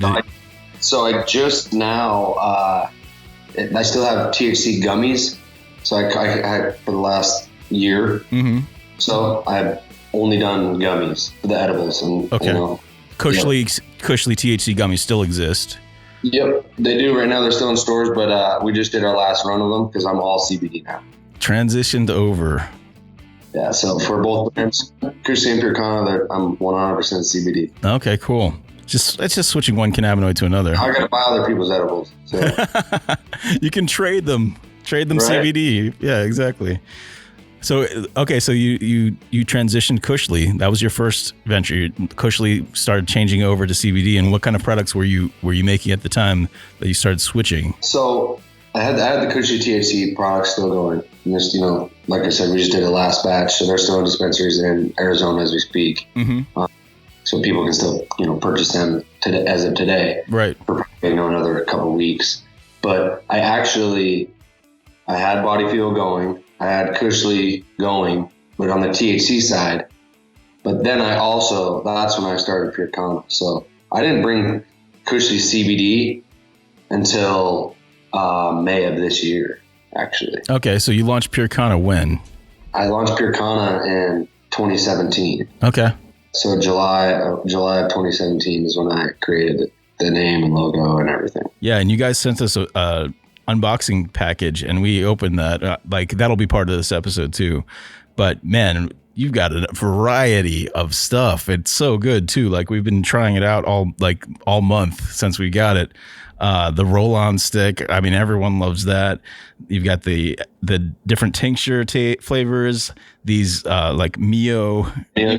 So I just now, I still have THC gummies. So I for the last year. Mm-hmm. So I've only done gummies for the edibles. And, okay. You know, Kushly THC gummies still exist. Yep, they do right now. They're still in stores, but we just did our last run of them because I'm all CBD now. Transitioned over. Yeah, so for both brands, Kushly and PureKana, I'm 100% CBD. Okay, cool. It's just switching one cannabinoid to another. I got to buy other people's edibles. So. You can trade them right? CBD. Yeah, exactly. So, okay, so you transitioned Kushly. That was your first venture. Kushly started changing over to CBD. And what kind of products were you making at the time that you started switching? So I had the Kushly THC products still going. And just, like I said, we just did a last batch. So they're still in dispensaries in Arizona as we speak. Mm-hmm. So people can still, purchase them as of today. Right. For, another couple of weeks. But I had Body Fuel going. I had Kushly going, but on the THC side. But then that's when I started PureKana. So I didn't bring Kushly CBD until May of this year, actually. Okay, so you launched PureKana when? I launched PureKana in 2017. Okay. So July of 2017 is when I created the name and logo and everything. Yeah, and you guys sent us a unboxing package, and we opened that. That'll be part of this episode too. But man, you've got a variety of stuff. It's so good too. Like, we've been trying it out all month since we got it. The roll-on stick, I mean, everyone loves that. You've got the different tincture flavors, these like Mio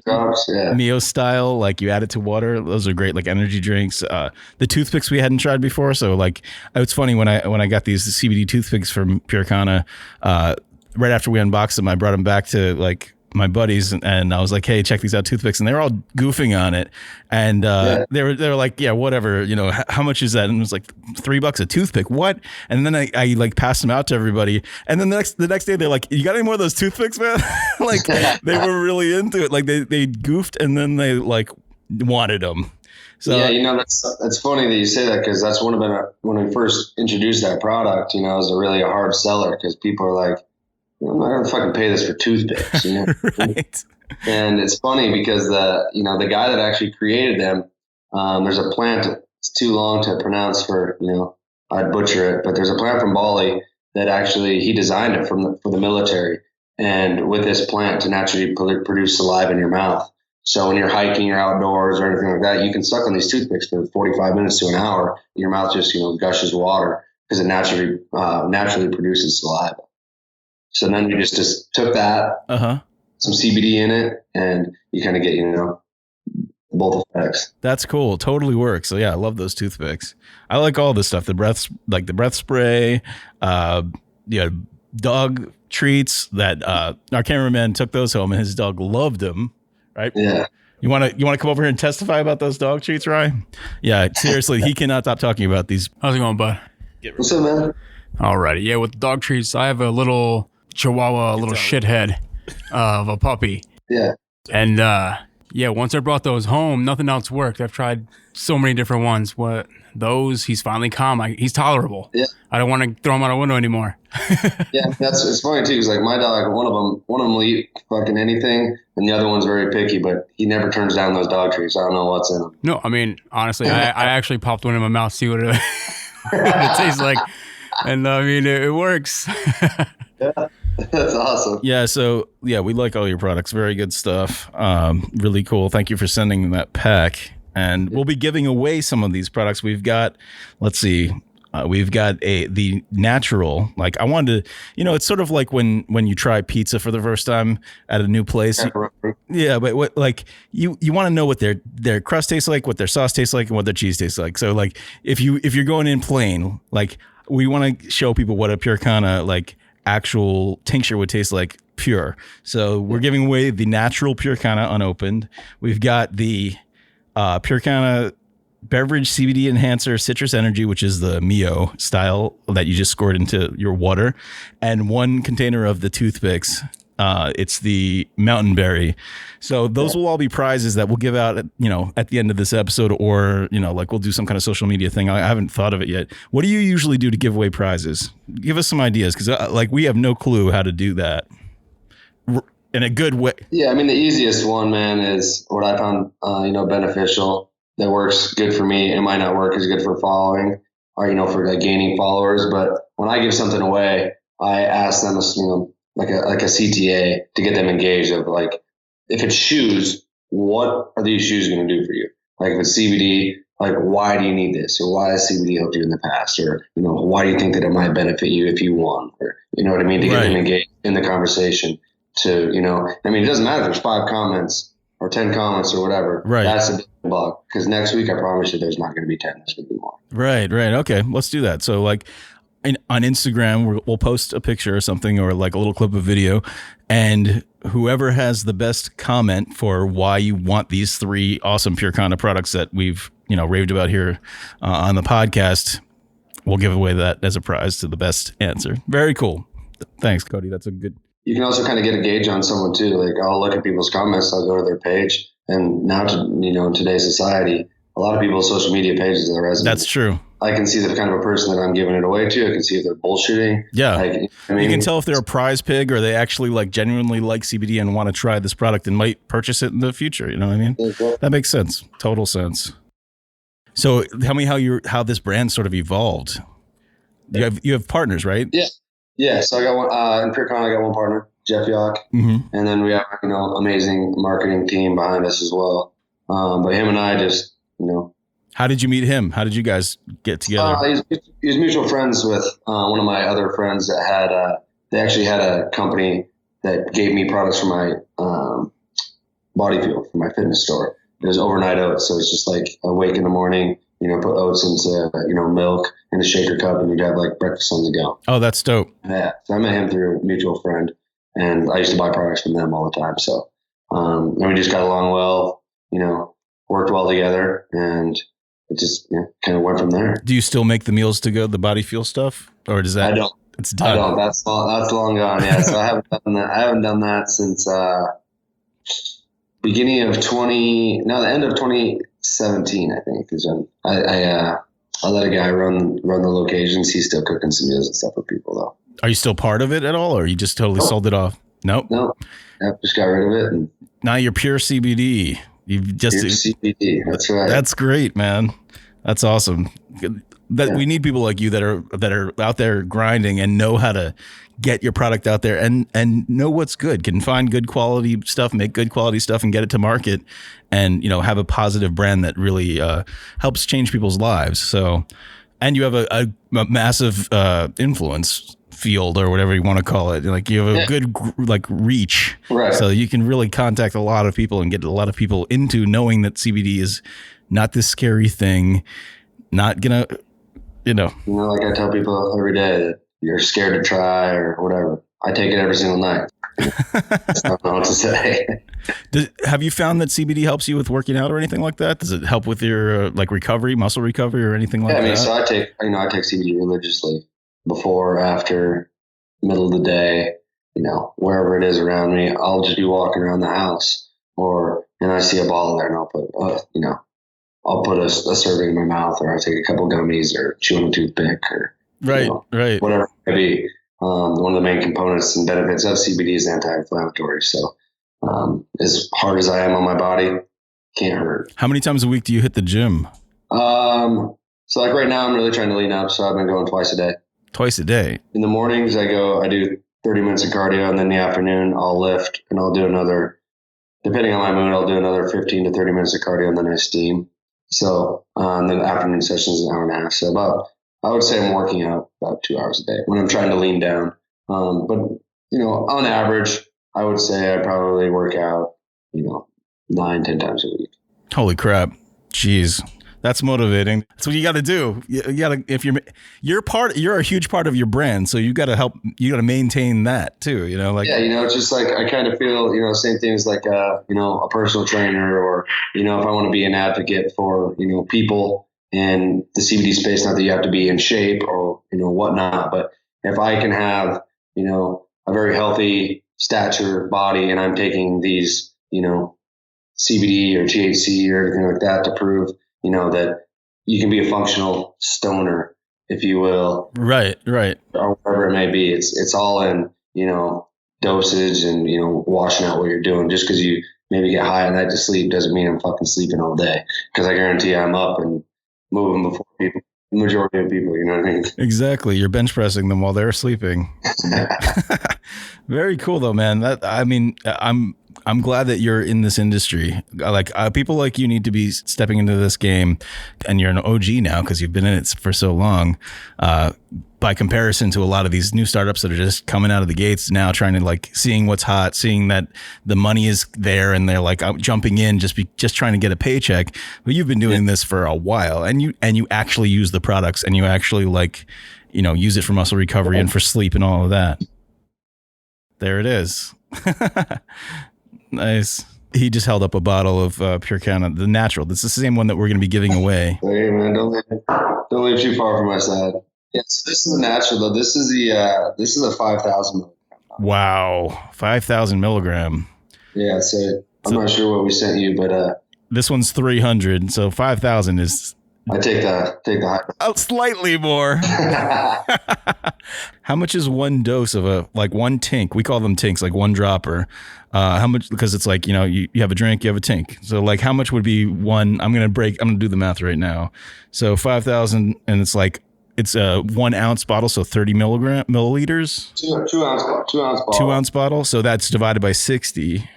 drops, yeah. Mio style, like you add it to water. Those are great, like energy drinks. The toothpicks we hadn't tried before, so like it's funny when I got these CBD toothpicks from PureKana, right after we unboxed them, I brought them back to like my buddies and I was like, hey, check these out, toothpicks, and they were all goofing on it, and they were like, yeah, whatever, how much is that? And it was like $3 a toothpick. What? And then I like passed them out to everybody, and then the next day they're like, you got any more of those toothpicks, man? Like they were really into it. Like they goofed and then they like wanted them. So yeah, that's funny that you say that, because that's when we first introduced that product, it was a hard seller, because people are like, I'm not gonna fucking pay this for toothpicks, Right. And it's funny because the guy that actually created them, there's a plant. It's too long to pronounce for I'd butcher it, but there's a plant from Bali that actually he designed it for the military, and with this plant to naturally produce saliva in your mouth. So when you're hiking or outdoors or anything like that, you can suck on these toothpicks for 45 minutes to an hour. Your mouth just gushes water because it naturally produces saliva. So then we just took that, some CBD in it, and you kind of get, both effects. That's cool. Totally works. So yeah, I love those toothpicks. I like all this stuff. The breath spray, dog treats that our cameraman took those home and his dog loved them. Right? Yeah. You want to come over here and testify about those dog treats, Ryan? Yeah, seriously, he cannot stop talking about these. How's it going, bud? What's up, man? Alrighty. Yeah, with the dog treats, I have a little Chihuahua, a little shithead of a puppy. Yeah. And once I brought those home, nothing else worked. I've tried so many different ones. He's finally calm. He's tolerable. Yeah. I don't want to throw him out a window anymore. Yeah, it's funny too, because like my dog, one of them will eat fucking anything, and the other one's very picky, but he never turns down those dog treats. I don't know what's in them. No, I mean, honestly, I actually popped one in my mouth, see what it tastes like. And I mean, it works. Yeah, that's awesome. Yeah, so yeah, we like all your products. Very good stuff. Really cool. Thank you for sending that pack. And we'll be giving away some of these products. We've got, let's see, we've got the natural. Like I wanted to, it's sort of like when you try pizza for the first time at a new place. Yeah, but what like you want to know what their crust tastes like, what their sauce tastes like, and what their cheese tastes like. So like if you're going in plain, like we want to show people what a PureKana like actual tincture would taste like pure. So we're giving away the natural PureKana unopened. We've got the PureKana beverage CBD enhancer citrus energy, which is the Mio style that you just squirt into your water, and one container of the toothpicks. It's the mountain berry. So those will all be prizes that we'll give out at the end of this episode, or like we'll do some kind of social media thing. I haven't thought of it yet. What do you usually do to give away prizes? Give us some ideas, because like we have no clue how to do that in a good way. Yeah, I mean, the easiest one, man, is what I found beneficial, that works good for me. It might not work as good for following, are, for like gaining followers. But when I give something away, I ask them, like a CTA to get them engaged of like, if it's shoes, what are these shoes going to do for you? Like if it's CBD, like why do you need this? Or why has CBD helped you in the past? Or, why do you think that it might benefit you if you won? Or, you know what I mean? To get them engaged in the conversation to, it doesn't matter if there's 5 comments or 10 comments or whatever. Right. That's a big block. Because next week, I promise you there's not going to be 10. There's going to be more. Right. Okay. Let's do that. So like on Instagram, we'll post a picture or something, or like a little clip of video, and whoever has the best comment for why you want these 3 awesome PureKana products that we've, raved about here on the podcast, we'll give away that as a prize to the best answer. Very cool. Thanks, Cody. That's a good. You can also kind of get a gauge on someone too. Like I'll look at people's comments, I'll go to their page, and now, in today's society, a lot of people's social media pages are resume. That's true. I can see the kind of a person that I'm giving it away to. I can see if they're bullshitting. Yeah. You can tell if they're a prize pig or they actually like genuinely like CBD and want to try this product and might purchase it in the future. You know what I mean? Okay. That makes sense. Total sense. So tell me how this brand sort of evolved. You have partners, right? Yeah. Yeah. So I got one, in PureKana, I got one partner, Jeff Yock. Mm-hmm. And then we have, amazing marketing team behind us as well. But him and I just, How did you meet him? How did you guys get together? He's mutual friends with one of my other friends that had they actually had a company that gave me products for my body fuel for my fitness store. It was overnight oats, so it's just like awake in the morning, put oats into milk in a shaker cup, and you'd have like breakfast on the go. Oh, that's dope. Yeah, so I met him through a mutual friend, and I used to buy products from them all the time. So and we just got along well, worked well together, and it just kind of went from there. Do you still make the meals to go, the body fuel stuff, or does that? I don't. It's done. I don't. That's long gone. Yeah. So I haven't done that. I haven't done that since beginning of the end of 2017, I think, is when I let a guy run the locations. He's still cooking some meals and stuff for people though. Are you still part of it at all, or you just totally sold it off? Nope. No. I just got rid of it. And now you're pure CBD. You've just pure CBD. That's right. That's great, man. That's awesome. We need people like you that are out there grinding and know how to get your product out there and know what's good, can find good quality stuff, make good quality stuff, and get it to market, and have a positive brand that really helps change people's lives. So, and you have a massive influence field, or whatever you want to call it. Like you have a good reach, right? So you can really contact a lot of people and get a lot of people into knowing that CBD is not this scary thing, not gonna, like I tell people every day that you're scared to try or whatever. I take it every single night. I don't know what to say. Have you found that CBD helps you with working out or anything like that? Does it help with your recovery, muscle recovery, or anything like that? Yeah, so I take CBD religiously before, after, middle of the day, wherever it is around me. I'll just be walking around the house, and I see a ball there, and I'll put a serving in my mouth, or I'll take a couple gummies, or chew on a toothpick, or right, whatever it may be. One of the main components and benefits of CBD is anti-inflammatory. So as hard as I am on my body, can't hurt. How many times a week do you hit the gym? So like right now, I'm really trying to lean up, so I've been going twice a day. Twice a day? In the mornings, I do 30 minutes of cardio, and then in the afternoon, I'll lift, and I'll do another, depending on my mood, I'll do another 15 to 30 minutes of cardio, and then I steam. So the afternoon session is an hour and a half. So I would say I'm working out about 2 hours a day when I'm trying to lean down. But on average, I would say I probably work out, 9-10 times a week. Holy crap. Jeez. That's motivating. That's what you got to do. You got to, if you're a huge part of your brand, so you got to maintain that too, it's just like, I kind of feel, same thing as like, a personal trainer, or, if I want to be an advocate for, people in the CBD space, not that you have to be in shape or, whatnot, but if I can have, a very healthy stature body, and I'm taking these, CBD or THC or everything like that to prove, that you can be a functional stoner, if you will. Right. Or whatever it may be. It's all in, dosage and, washing out what you're doing. Just because you maybe get high at night to sleep doesn't mean I'm fucking sleeping all day. Because I guarantee I'm up and moving before people. majority of people, you know what I mean? Exactly. You're bench pressing them while they're sleeping. Very cool though, man. I'm glad that you're in this industry. Like people like you need to be stepping into this game, and you're an OG now because you've been in it for so long. By comparison to a lot of these new startups that are just coming out of the gates now, trying to like seeing what's hot, seeing that the money is there, and they're like jumping in just trying to get a paycheck. But you've been doing this for a while, and you actually use the products, and you actually use it for muscle recovery and for sleep and all of that. There it is. Nice. He just held up a bottle of PureKana, the natural. This is the same one that we're going to be giving away. Hey man, don't leave too far from my side. Yes, this is the natural though. This is a 5,000. Wow, 5,000 milligram. Yeah, so I'm not sure what we sent you, but this one's 300, so 5,000 is. I take the high. Oh, slightly more. How much is one dose of one tink? We call them tinks, like one dropper. How much? Because it's like, you have a drink, you have a tink. So like, how much would be one? I'm going to do the math right now. So 5,000, and it's like, it's a 1 ounce bottle. So 30 milliliters. 2 ounce bottle. 2 ounce bottle. So that's divided by 60.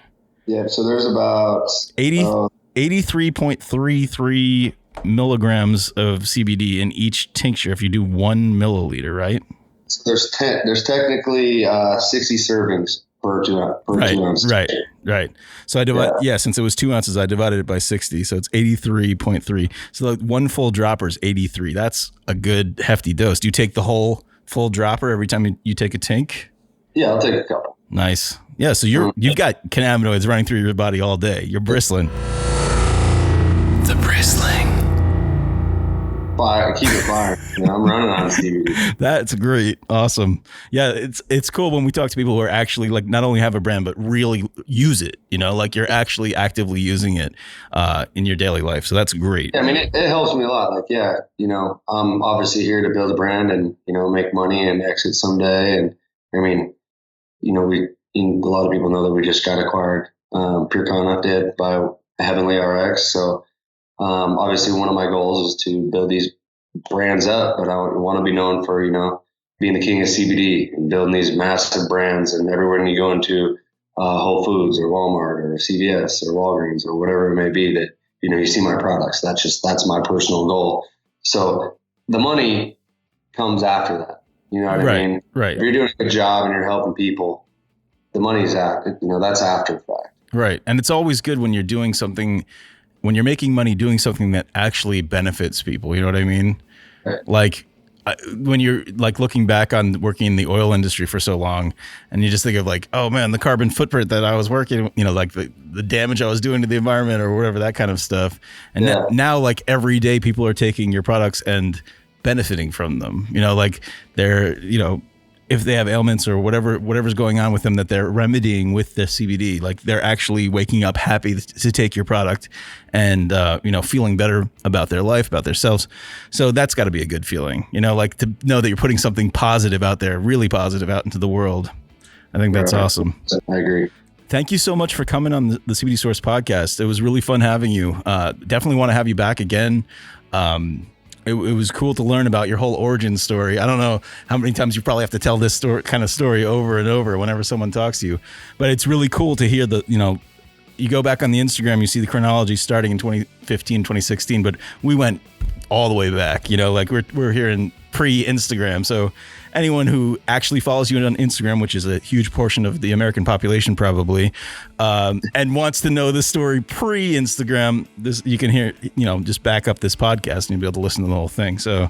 Yeah. So there's about 83.33 milligrams of CBD in each tincture if you do 1 milliliter, right? So there's technically 60 servings per 2 ounces. Right. So I divide, since it was 2 ounces, I divided it by 60. So it's 83.3. So like one full dropper is 83. That's a good hefty dose. Do you take the whole full dropper every time you take a tink? Yeah, I'll take a couple. Nice. Yeah. So you've got cannabinoids running through your body all day. You're bristling. The bristling. Fire, keep it fire. I'm running on CBD. That's great. Awesome. Yeah, it's cool when we talk to people who are actually like not only have a brand but really use it. Like you're actually actively using it in your daily life. So that's great. Yeah, I mean, it helps me a lot. Like, I'm obviously here to build a brand and make money and exit someday. And I mean, a lot of people know that we just got acquired. PureKana did by Heavenly RX. So. Obviously, one of my goals is to build these brands up, but I want to be known for, being the king of CBD and building these massive brands. And everywhere you go into Whole Foods or Walmart or CVS or Walgreens or whatever it may be that, you see my products. That's my personal goal. So the money comes after that. You know what I mean? Right. If you're doing a good job and you're helping people, the money's after, that's after the fact. Right. And it's always good when you're doing something. When you're making money doing something that actually benefits people, you know what I mean? Right. Like when you're like looking back on working in the oil industry for so long and you just think of like, oh man, the carbon footprint that I was working, like the damage I was doing to the environment or whatever, that kind of stuff. And now like every day people are taking your products and benefiting from them, like they're, if they have ailments or whatever's going on with them that they're remedying with the CBD, like they're actually waking up happy to take your product and, feeling better about their life, about themselves. So that's got to be a good feeling, like to know that you're putting something positive out there, really positive out into the world. I think that's awesome. I agree. Thank you so much for coming on the CBD Source podcast. It was really fun having you. Definitely want to have you back again. It was cool to learn about your whole origin story. I don't know how many times you probably have to tell this kind of story over and over whenever someone talks to you, but it's really cool to hear you go back on the Instagram, you see the chronology starting in 2015, 2016, but we went all the way back, like we're here in pre-Instagram. So anyone who actually follows you on Instagram, which is a huge portion of the American population probably, and wants to know the story pre-Instagram, this you can hear, just back up this podcast and you'll be able to listen to the whole thing. So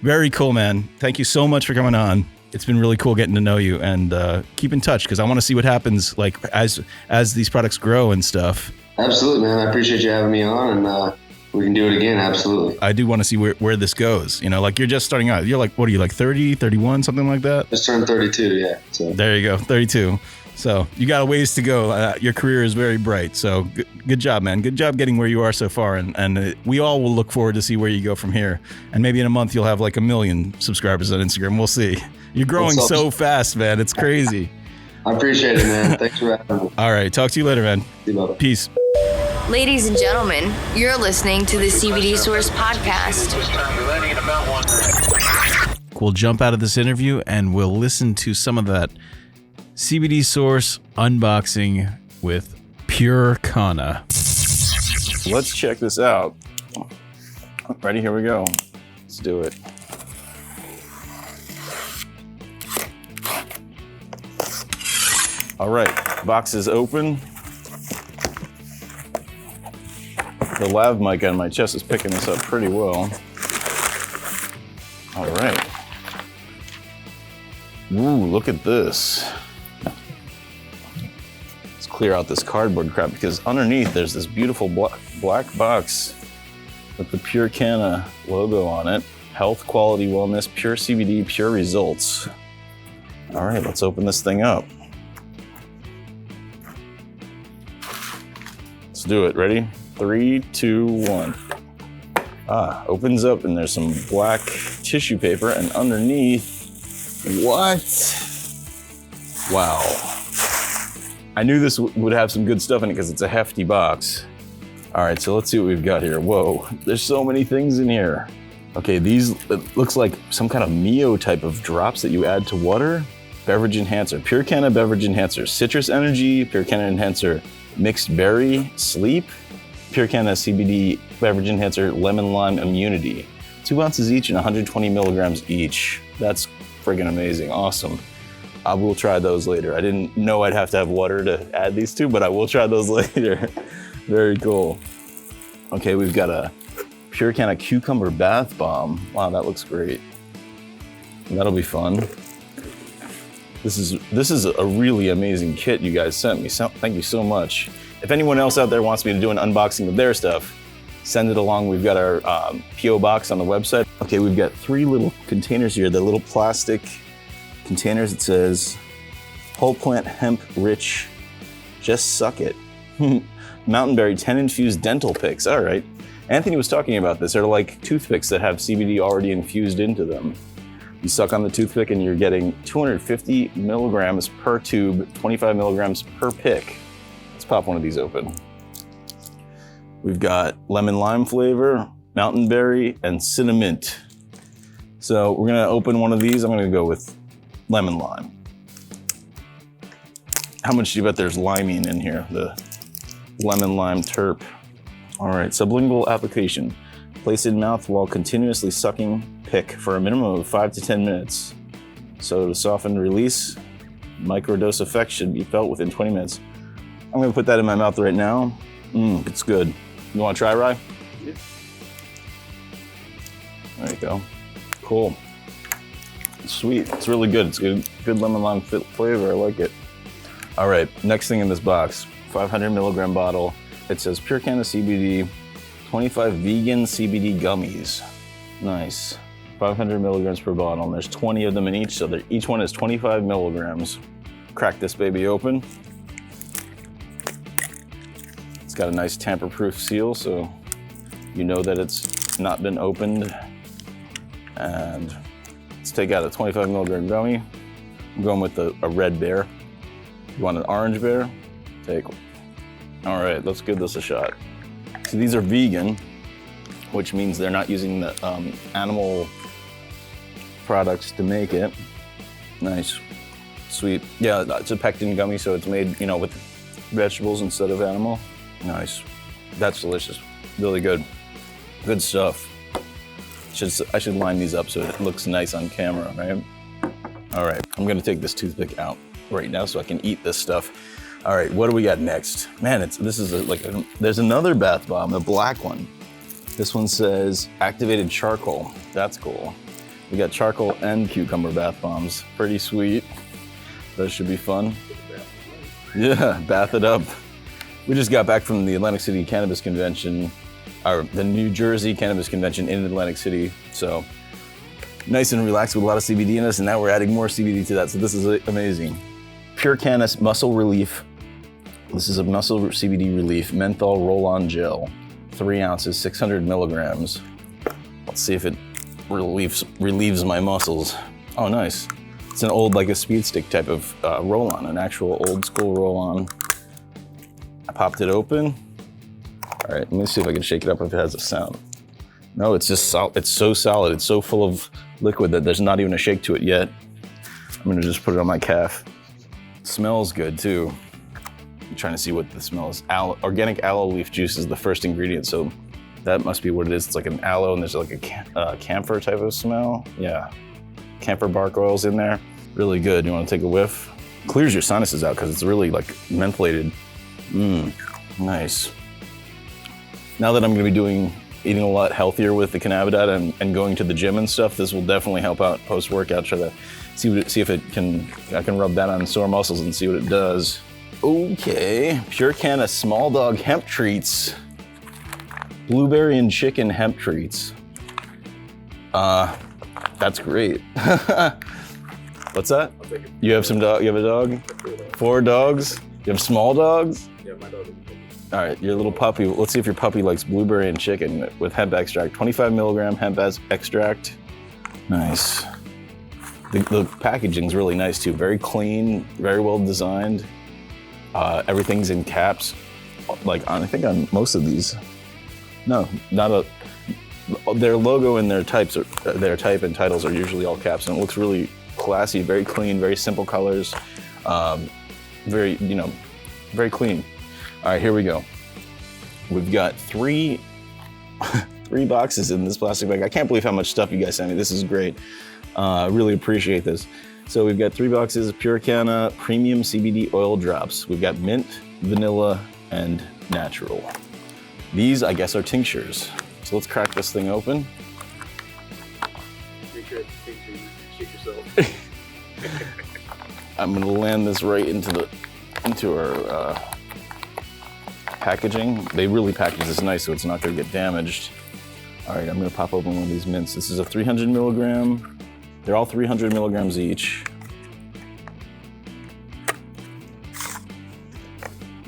very cool, man. Thank you so much for coming on. It's been really cool getting to know you, and keep in touch because I want to see what happens like as these products grow and stuff. Absolutely, man. I appreciate you having me on, and we can do it again. Absolutely. I do want to see where this goes. Like you're just starting out. You're like, what are you, like 30, 31, something like that? Just turned 32, yeah. So. There you go, 32. So you got a ways to go. Your career is very bright. So good job, man. Good job getting where you are so far. And we all will look forward to see where you go from here. And maybe in a month you'll have like 1 million subscribers on Instagram. We'll see. You're growing so fast, man. It's crazy. I appreciate it, man. Thanks for having me. All right. Talk to you later, man. See you, bye. Peace. Ladies and gentlemen, you're listening to the CBD Source podcast. We'll jump out of this interview and we'll listen to some of that CBD Source unboxing with PureKana. Let's check this out. Ready? Here we go. Let's do it. All right, box is open. The lav mic on my chest is picking this up pretty well. All right. Ooh, look at this. Let's clear out this cardboard crap because underneath there's this beautiful black box with the PureKana logo on it. Health, quality, wellness, pure CBD, pure results. All right, let's open this thing up. Let's do it. Ready? 3, 2, 1. Opens up and there's some black tissue paper and underneath, what? Wow. I knew this would have some good stuff in it because it's a hefty box. All right, so let's see what we've got here. Whoa, there's so many things in here. Okay, it looks like some kind of Mio type of drops that you add to water. Beverage enhancer, PureKana beverage enhancer, citrus energy, PureKana enhancer, mixed berry, sleep, PureKana CBD beverage enhancer, lemon lime immunity. 2 ounces each and 120 milligrams each. That's friggin' amazing, awesome. I will try those later. I didn't know I'd have to have water to add these to, but I will try those later. Very cool. Okay, we've got a PureKana cucumber bath bomb. Wow, that looks great. That'll be fun. This is a really amazing kit you guys sent me. So, thank you so much. If anyone else out there wants me to do an unboxing of their stuff, send it along. We've got our PO box on the website. Okay, we've got 3 little containers here. They're little plastic containers. It says, whole plant hemp rich, just suck it. Mountain berry 10 infused dental picks. All right. Anthony was talking about this. They're like toothpicks that have CBD already infused into them. You suck on the toothpick and you're getting 250 milligrams per tube, 25 milligrams per pick. Let's pop one of these open. We've got lemon lime flavor, mountain berry, and cinnamon. So we're gonna open one of these. I'm gonna go with lemon lime. How much do you bet there's limeine in here? The lemon lime terp. All right, sublingual application. Place in mouth while continuously sucking pick for a minimum of 5 to 10 minutes. So to soften release, microdose effect should be felt within 20 minutes. I'm gonna put that in my mouth right now. It's good. You wanna try, Rye? Yeah. There you go. Cool. Sweet, it's really good. It's good lemon lime flavor, I like it. All right, next thing in this box, 500 milligram bottle. It says PureKana CBD, 25 vegan CBD gummies. Nice. 500 milligrams per bottle, and there's 20 of them in each, so each one is 25 milligrams. Crack this baby open. It's got a nice tamper-proof seal, so you know that it's not been opened. And let's take out a 25 milligram gummy. I'm going with a red bear. You want an orange bear? Take one. All right, let's give this a shot. So these are vegan, which means they're not using the animal products to make it. Nice, sweet. Yeah, it's a pectin gummy, so it's made, with vegetables instead of animal. Nice, that's delicious, really good. Good stuff. I should line these up so it looks nice on camera, right? All right, I'm gonna take this toothpick out right now so I can eat this stuff. All right, what do we got next? Man, there's another bath bomb, a black one. This one says activated charcoal. That's cool. We got charcoal and cucumber bath bombs. Pretty sweet. Those should be fun. Yeah, bath it up. We just got back from the Atlantic City Cannabis Convention, or the New Jersey Cannabis Convention in Atlantic City. So nice and relaxed with a lot of CBD in us, and now we're adding more CBD to that. So this is amazing. PureKana Muscle Relief. This is a muscle CBD relief menthol roll-on gel, 3 ounces, 600 milligrams. Let's see if it relieves my muscles. Oh, nice. It's an old, like a speed stick type of roll-on, an actual old school roll-on. I popped it open. All right, let me see if I can shake it up if it has a sound. No, it's just solid. It's so solid. It's so full of liquid that there's not even a shake to it yet. I'm gonna just put it on my calf. It smells good too. I'm trying to see what the smell is. Organic aloe leaf juice is the first ingredient, so that must be what it is. It's like an aloe and there's like a camphor type of smell. Yeah, camphor bark oil's in there. Really good. You wanna take a whiff? Clears your sinuses out because it's really like mentholated. Nice. Now that I'm gonna be eating a lot healthier with the cannabidol and going to the gym and stuff, this will definitely help out post-workout. Try to see if I can rub that on sore muscles and see what it does. Okay, PureKana small dog hemp treats. Blueberry and chicken hemp treats. That's great. What's that? You have some dog? You have a dog? 4 dogs? You have small dogs? Yeah, my dog. All right, your little puppy. Let's see if your puppy likes blueberry and chicken with hemp extract. 25 milligram hemp extract. Nice. The packaging's really nice too. Very clean, very well designed. Everything's in caps. Like I think on most of these. No, not a. Their logo and their type and titles are usually all caps, and it looks really classy, very clean, very simple colors. Very clean. All right, here we go. We've got 3 boxes in this plastic bag. I can't believe how much stuff you guys sent me. This is great. I really appreciate this. So we've got 3 boxes of PureKana premium CBD oil drops. We've got mint, vanilla, and natural. These, I guess, are tinctures. So let's crack this thing open. Make sure it's tincture. Shake yourself. I'm gonna land this right into our packaging. They really package this nice so it's not gonna get damaged. All right, I'm gonna pop open one of these mints. This is a 300 milligram. They're all 300 milligrams each.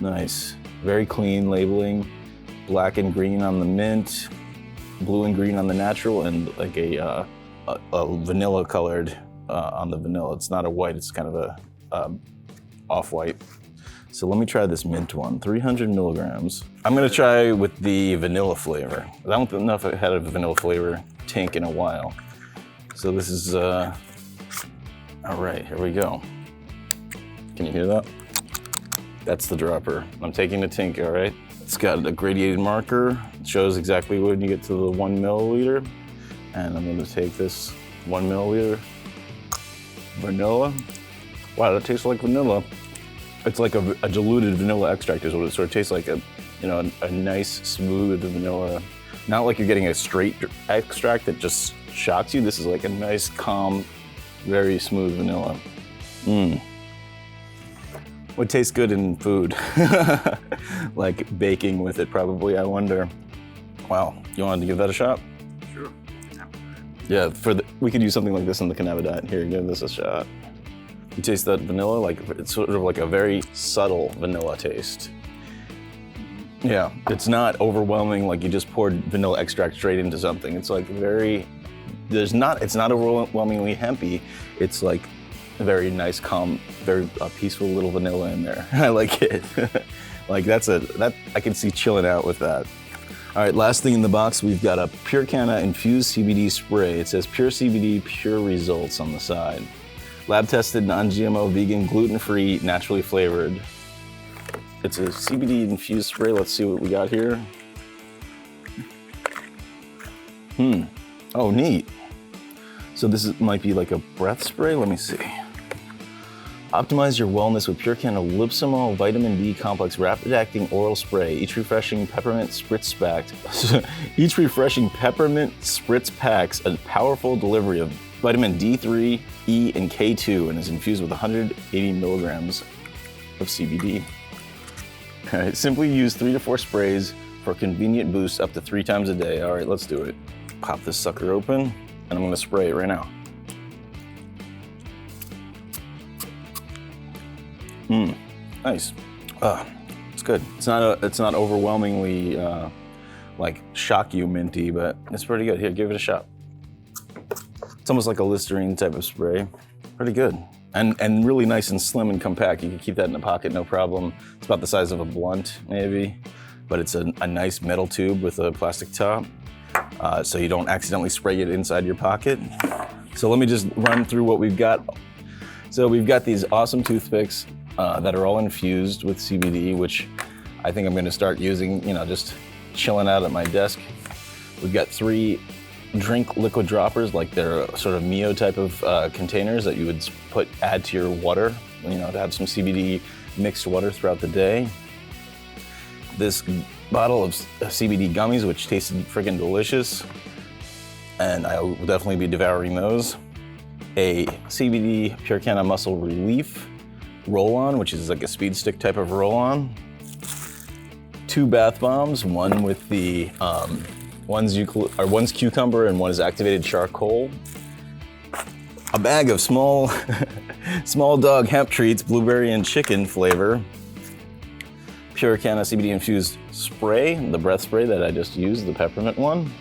Nice, very clean labeling. Black and green on the mint, blue and green on the natural, and like a vanilla colored on the vanilla. It's not a white, it's kind of a off-white. So let me try this mint one, 300 milligrams. I'm gonna try with the vanilla flavor. I don't know if I had a vanilla flavor tank in a while. So this is, all right, here we go. Can you hear that? That's the dropper. I'm taking the tink, all right? It's got a gradiated marker. It shows exactly when you get to the 1 milliliter. And I'm gonna take this 1 milliliter vanilla. Wow, that tastes like vanilla. It's like a diluted vanilla extract is what it sort of tastes like. A nice, smooth vanilla. Not like you're getting a straight extract that just shocks you. This is like a nice, calm, very smooth vanilla. Would taste good in food. Like baking with it probably, I wonder. Wow, you wanted to give that a shot? Sure. Yeah, we could use something like this in the cannabidol. Here, give this a shot. You taste that vanilla, like it's sort of like a very subtle vanilla taste. Yeah, it's not overwhelming like you just poured vanilla extract straight into something. It's like it's not overwhelmingly hempy. It's like a very nice, calm, very peaceful little vanilla in there. I like it. Like that I can see chilling out with that. All right, last thing in the box, we've got a PureKana Infused CBD spray. It says Pure CBD, Pure Results on the side. Lab tested, non-GMO, vegan, gluten-free, naturally flavored. It's a CBD infused spray. Let's see what we got here. Oh, neat. So might be like a breath spray. Let me see. Optimize your wellness with PureKana Lipsomol Vitamin D Complex Rapid-Acting Oral Spray. Each refreshing peppermint spritz packs a powerful delivery of vitamin D3, E, and K2 and is infused with 180 milligrams of CBD. All right, simply use 3 to 4 sprays for a convenient boost up to 3 times a day. All right, let's do it. Pop this sucker open, and I'm gonna spray it right now. Nice. It's good. It's not overwhelmingly like shock you minty, but it's pretty good. Here, give it a shot. It's almost like a Listerine type of spray. Pretty good. And really nice and slim and compact. You can keep that in the pocket, no problem. It's about the size of a blunt, maybe. but it's a nice metal tube with a plastic top, so you don't accidentally spray it inside your pocket. So let me just run through what we've got. So we've got these awesome toothpicks that are all infused with CBD, which I think I'm gonna start using, just chilling out at my desk. We've got 3 drink liquid droppers, like they're sort of Mio type of containers that you would add to your water, to have some CBD mixed water throughout the day. This bottle of CBD gummies, which tasted freaking delicious, and I will definitely be devouring those. A CBD PureKana Muscle Relief roll-on, which is like a speed stick type of roll-on. 2 bath bombs, one with the one's cucumber and one is activated charcoal. A bag of small dog hemp treats, blueberry and chicken flavor. PureKana CBD infused spray, the breath spray that I just used, the peppermint one.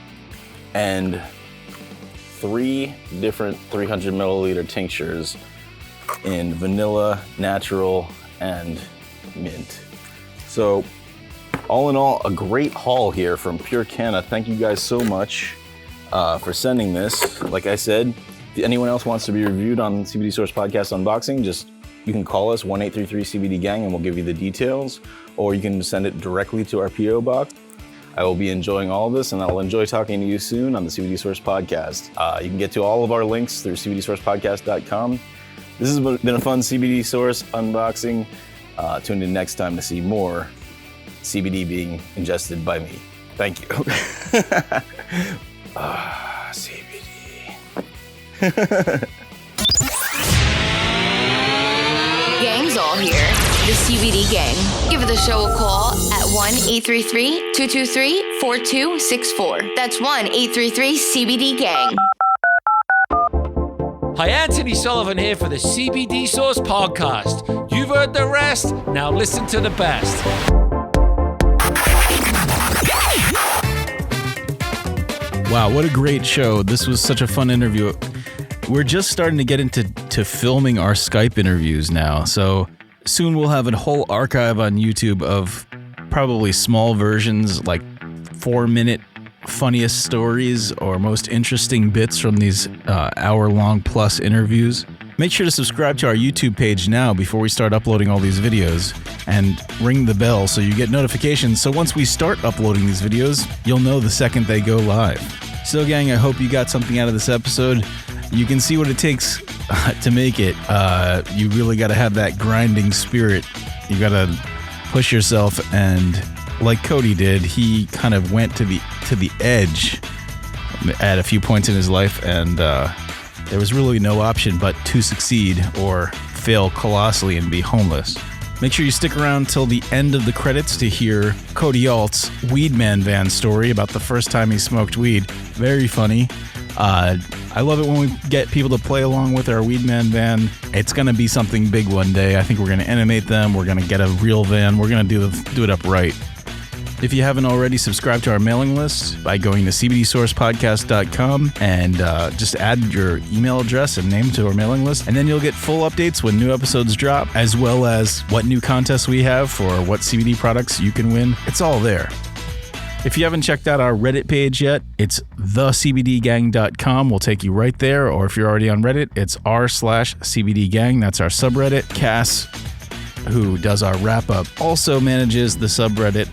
And 3 different 300 milliliter tinctures in vanilla, natural, and mint. So all in all, a great haul here from PureKana. Thank you guys so much for sending this. Like I said, if anyone else wants to be reviewed on CBD Source Podcast Unboxing, you can call us 1-833-CBD-GANG and we'll give you the details, or you can send it directly to our P.O. Box. I will be enjoying all of this, and I'll enjoy talking to you soon on the CBD Source Podcast. You can get to all of our links through cbdsourcepodcast.com. This has been a fun CBD Source unboxing. Tune in next time to see more CBD being ingested by me. Thank you. CBD. Gang's all here. The CBD Gang. Give the show a call at 1-833-223-4264. That's 1-833-CBD-GANG. Hi, Anthony Sullivan here for the CBD Source Podcast. You've heard the rest, now listen to the best. Wow, what a great show. This was such a fun interview. We're just starting to get into filming our Skype interviews now, so soon we'll have a whole archive on YouTube of probably small versions, like 4-minute funniest stories or most interesting bits from these hour-long plus interviews. Make sure to subscribe to our YouTube page now before we start uploading all these videos, and ring the bell so you get notifications, so once we start uploading these videos, you'll know the second they go live. So gang, I hope you got something out of this episode. You can see what it takes to make it. You really got to have that grinding spirit. You got to push yourself, and like Cody did, he kind of went to the edge at a few points in his life, and there was really no option but to succeed or fail colossally and be homeless. Make sure you stick around till the end of the credits to hear Cody Alt's Weed Man van story about the first time he smoked weed. Very funny. I love it when we get people to play along with our Weed Man van. It's going to be something big one day. I think we're going to animate them. We're going to get a real van. We're going to do it up right. If you haven't already, subscribe to our mailing list by going to cbdsourcepodcast.com and just add your email address and name to our mailing list. And then you'll get full updates when new episodes drop, as well as what new contests we have for what CBD products you can win. It's all there. If you haven't checked out our Reddit page yet, it's thecbdgang.com. We'll take you right there. Or if you're already on Reddit, it's r/CBDgang. That's our subreddit. Cass, who does our wrap-up, also manages the subreddit,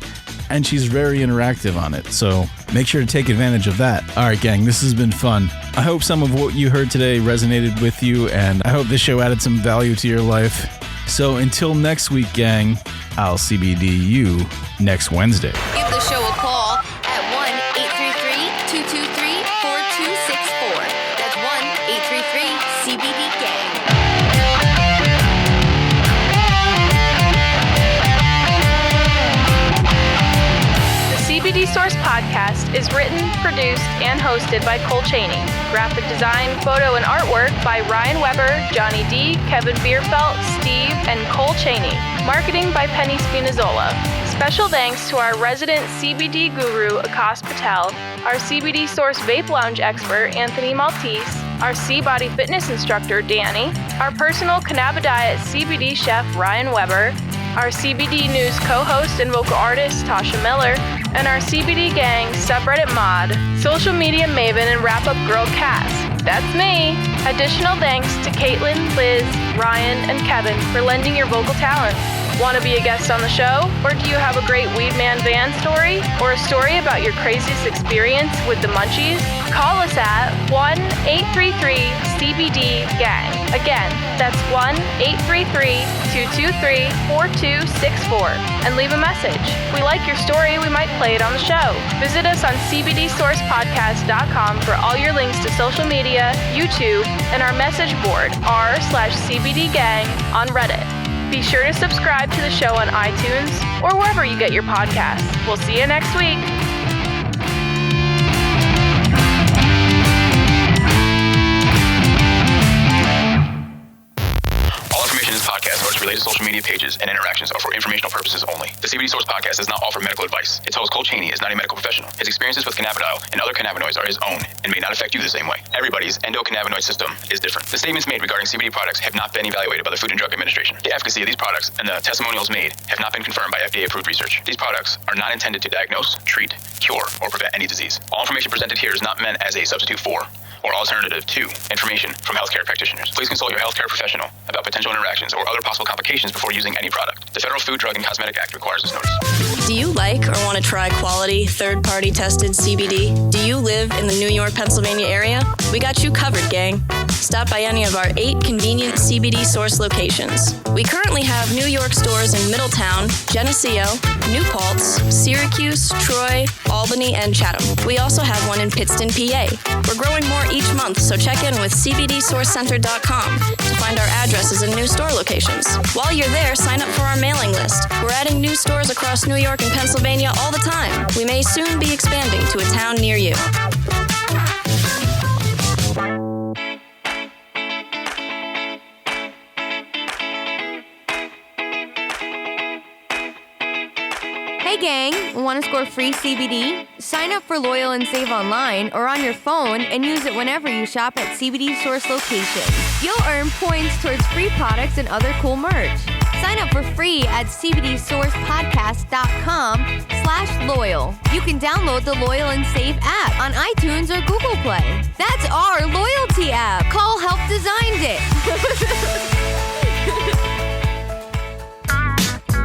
and she's very interactive on it, so make sure to take advantage of that. All right, gang, this has been fun. I hope some of what you heard today resonated with you, and I hope this show added some value to your life. So until next week, gang, I'll CBD you next Wednesday. Give the show a call at 1-833-223-4264. That's 1-833-CBD-GANG. CBD Source Podcast is written, produced, and hosted by Cole Chaney. Graphic design, photo, and artwork by Ryan Weber, Johnny D, Kevin Bierfelt, Steve, and Cole Chaney. Marketing by Penny Spinazzola. Special thanks to our resident CBD guru, Akash Patel, our CBD Source Vape Lounge expert, Anthony Maltese, our C-Body Fitness instructor, Danny, our personal cannabidiet CBD chef, Ryan Weber, our CBD News co-host and vocal artist, Tasha Miller, and our CBD Gang subreddit mod, social media maven, and wrap-up girl Cass. That's me. Additional thanks to Caitlin, Liz, Ryan, and Kevin for lending your vocal talents. Want to be a guest on the show? Or do you have a great Weed Man van story? Or a story about your craziest experience with the munchies? Call us at 1-833-CBD-GANG. Again, that's 1-833-223-4264. And leave a message. We like your story, we might play it on the show. Visit us on cbdsourcepodcast.com for all your links to social media, YouTube, and our message board, r/CBDGang on Reddit. Be sure to subscribe to the show on iTunes or wherever you get your podcasts. We'll see you next week. Podcast or its related social media pages and interactions are for informational purposes only. The CBD Source Podcast does not offer medical advice. Its host, Cole Cheney, is not a medical professional. His experiences with cannabidiol and other cannabinoids are his own and may not affect you the same way. Everybody's endocannabinoid system is different. The statements made regarding CBD products have not been evaluated by the Food and Drug Administration. The efficacy of these products and the testimonials made have not been confirmed by FDA-approved research. These products are not intended to diagnose, treat, cure, or prevent any disease. All information presented here is not meant as a substitute for or alternative to information from healthcare practitioners. Please consult your healthcare professional about potential interactions or other possible complications before using any product. The Federal Food, Drug, and Cosmetic Act requires this notice. Do you like or want to try quality, third-party tested CBD? Do you live in the New York, Pennsylvania area? We got you covered, gang. Stop by any of our 8 convenient CBD Source locations. We currently have New York stores in Middletown, Geneseo, New Paltz, Syracuse, Troy, Albany, and Chatham. We also have one in Pittston, PA. We're growing more each month, so check in with cbdsourcecenter.com to find our addresses and new store locations. While you're there, sign up for our mailing list. We're adding new stores across New York and Pennsylvania all the time. We may soon be expanding to a town near you. Hey gang, want to score free CBD? Sign up for Loyal and Save online or on your phone and use it whenever you shop at CBD Source locations. You'll earn points towards free products and other cool merch. Sign up for free at cbdsourcepodcast.com/loyal. You can download the Loyal and Save app on iTunes or Google Play. That's our loyalty app. Call Help designed it.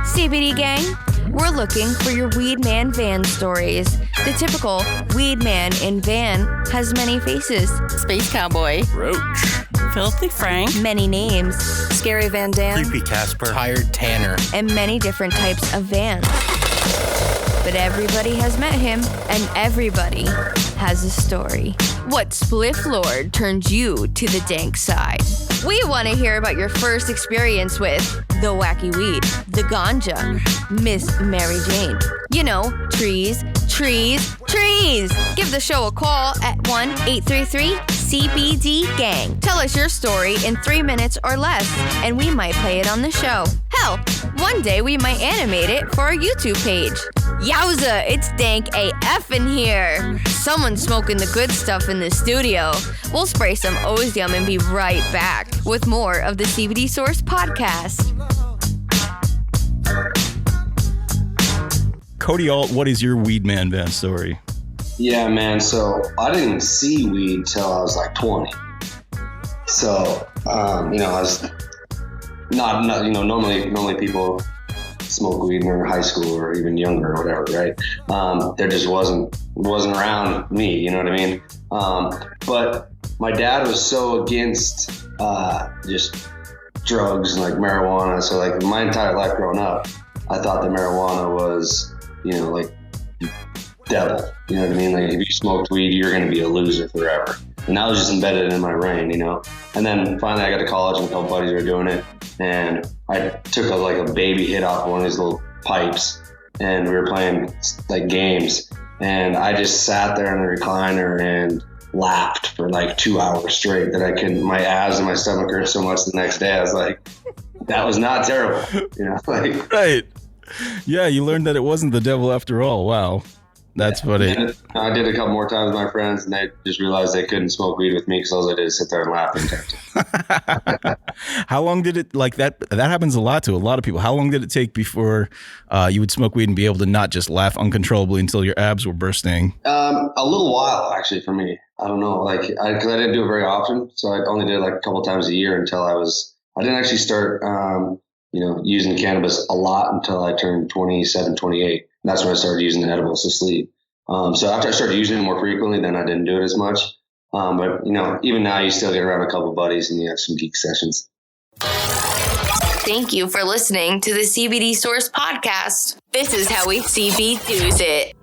CBD gang, we're looking for your Weed Man van stories. The typical Weed Man in van has many faces. Space Cowboy. Roach. Filthy Frank. Many names. Scary Van Dam. Creepy Casper. Tired Tanner. And many different types of vans. But everybody has met him, and everybody has a story. What spliff lord turned you to the dank side? We want to hear about your first experience with the wacky weed, the ganja, Miss Mary Jane. You know, trees, trees, trees. Give the show a call at 1-833-CBD-GANG. Tell us your story in 3 minutes or less, and we might play it on the show. Hell, one day we might animate it for our YouTube page. Yowza, it's dank AF in here. Someone's smoking the good stuff in the studio. We'll spray some Ozium and be right back with more of the CBD Source podcast. Cody Alt, what is your Weed Man van story? Yeah, man. So I didn't see weed till I was like 20. So, I was not normally people smoke weed in their high school or even younger or whatever, right? There just wasn't around me, you know what I mean? But my dad was so against just drugs and like marijuana. So like my entire life growing up, I thought that marijuana was, like devil. You know what I mean? Like if you smoked weed, you're going to be a loser forever. And that was just embedded in my brain, And then finally I got to college and a couple buddies were doing it. And I took a baby hit off one of these little pipes and we were playing like games. And I just sat there in the recliner and laughed for like 2 hours straight that my abs and my stomach hurt so much the next day. I was like, that was not terrible, Right. Yeah, you learned that it wasn't the devil after all. Wow. That's funny. I did a couple more times with my friends, and they just realized they couldn't smoke weed with me because all I did is sit there and laugh and talk. How long did it, like that happens a lot to a lot of people. How long did it take before you would smoke weed and be able to not just laugh uncontrollably until your abs were bursting? A little while, actually, for me. I don't know, because I didn't do it very often. So I only did it like a couple times a year until I didn't actually start, using cannabis a lot until I turned 27, 28. And that's when I started using the edibles to sleep. So after I started using it more frequently, then I didn't do it as much. But, even now you still get around a couple buddies and you have some geek sessions. Thank you for listening to the CBD Source podcast. This is how we CBDs it.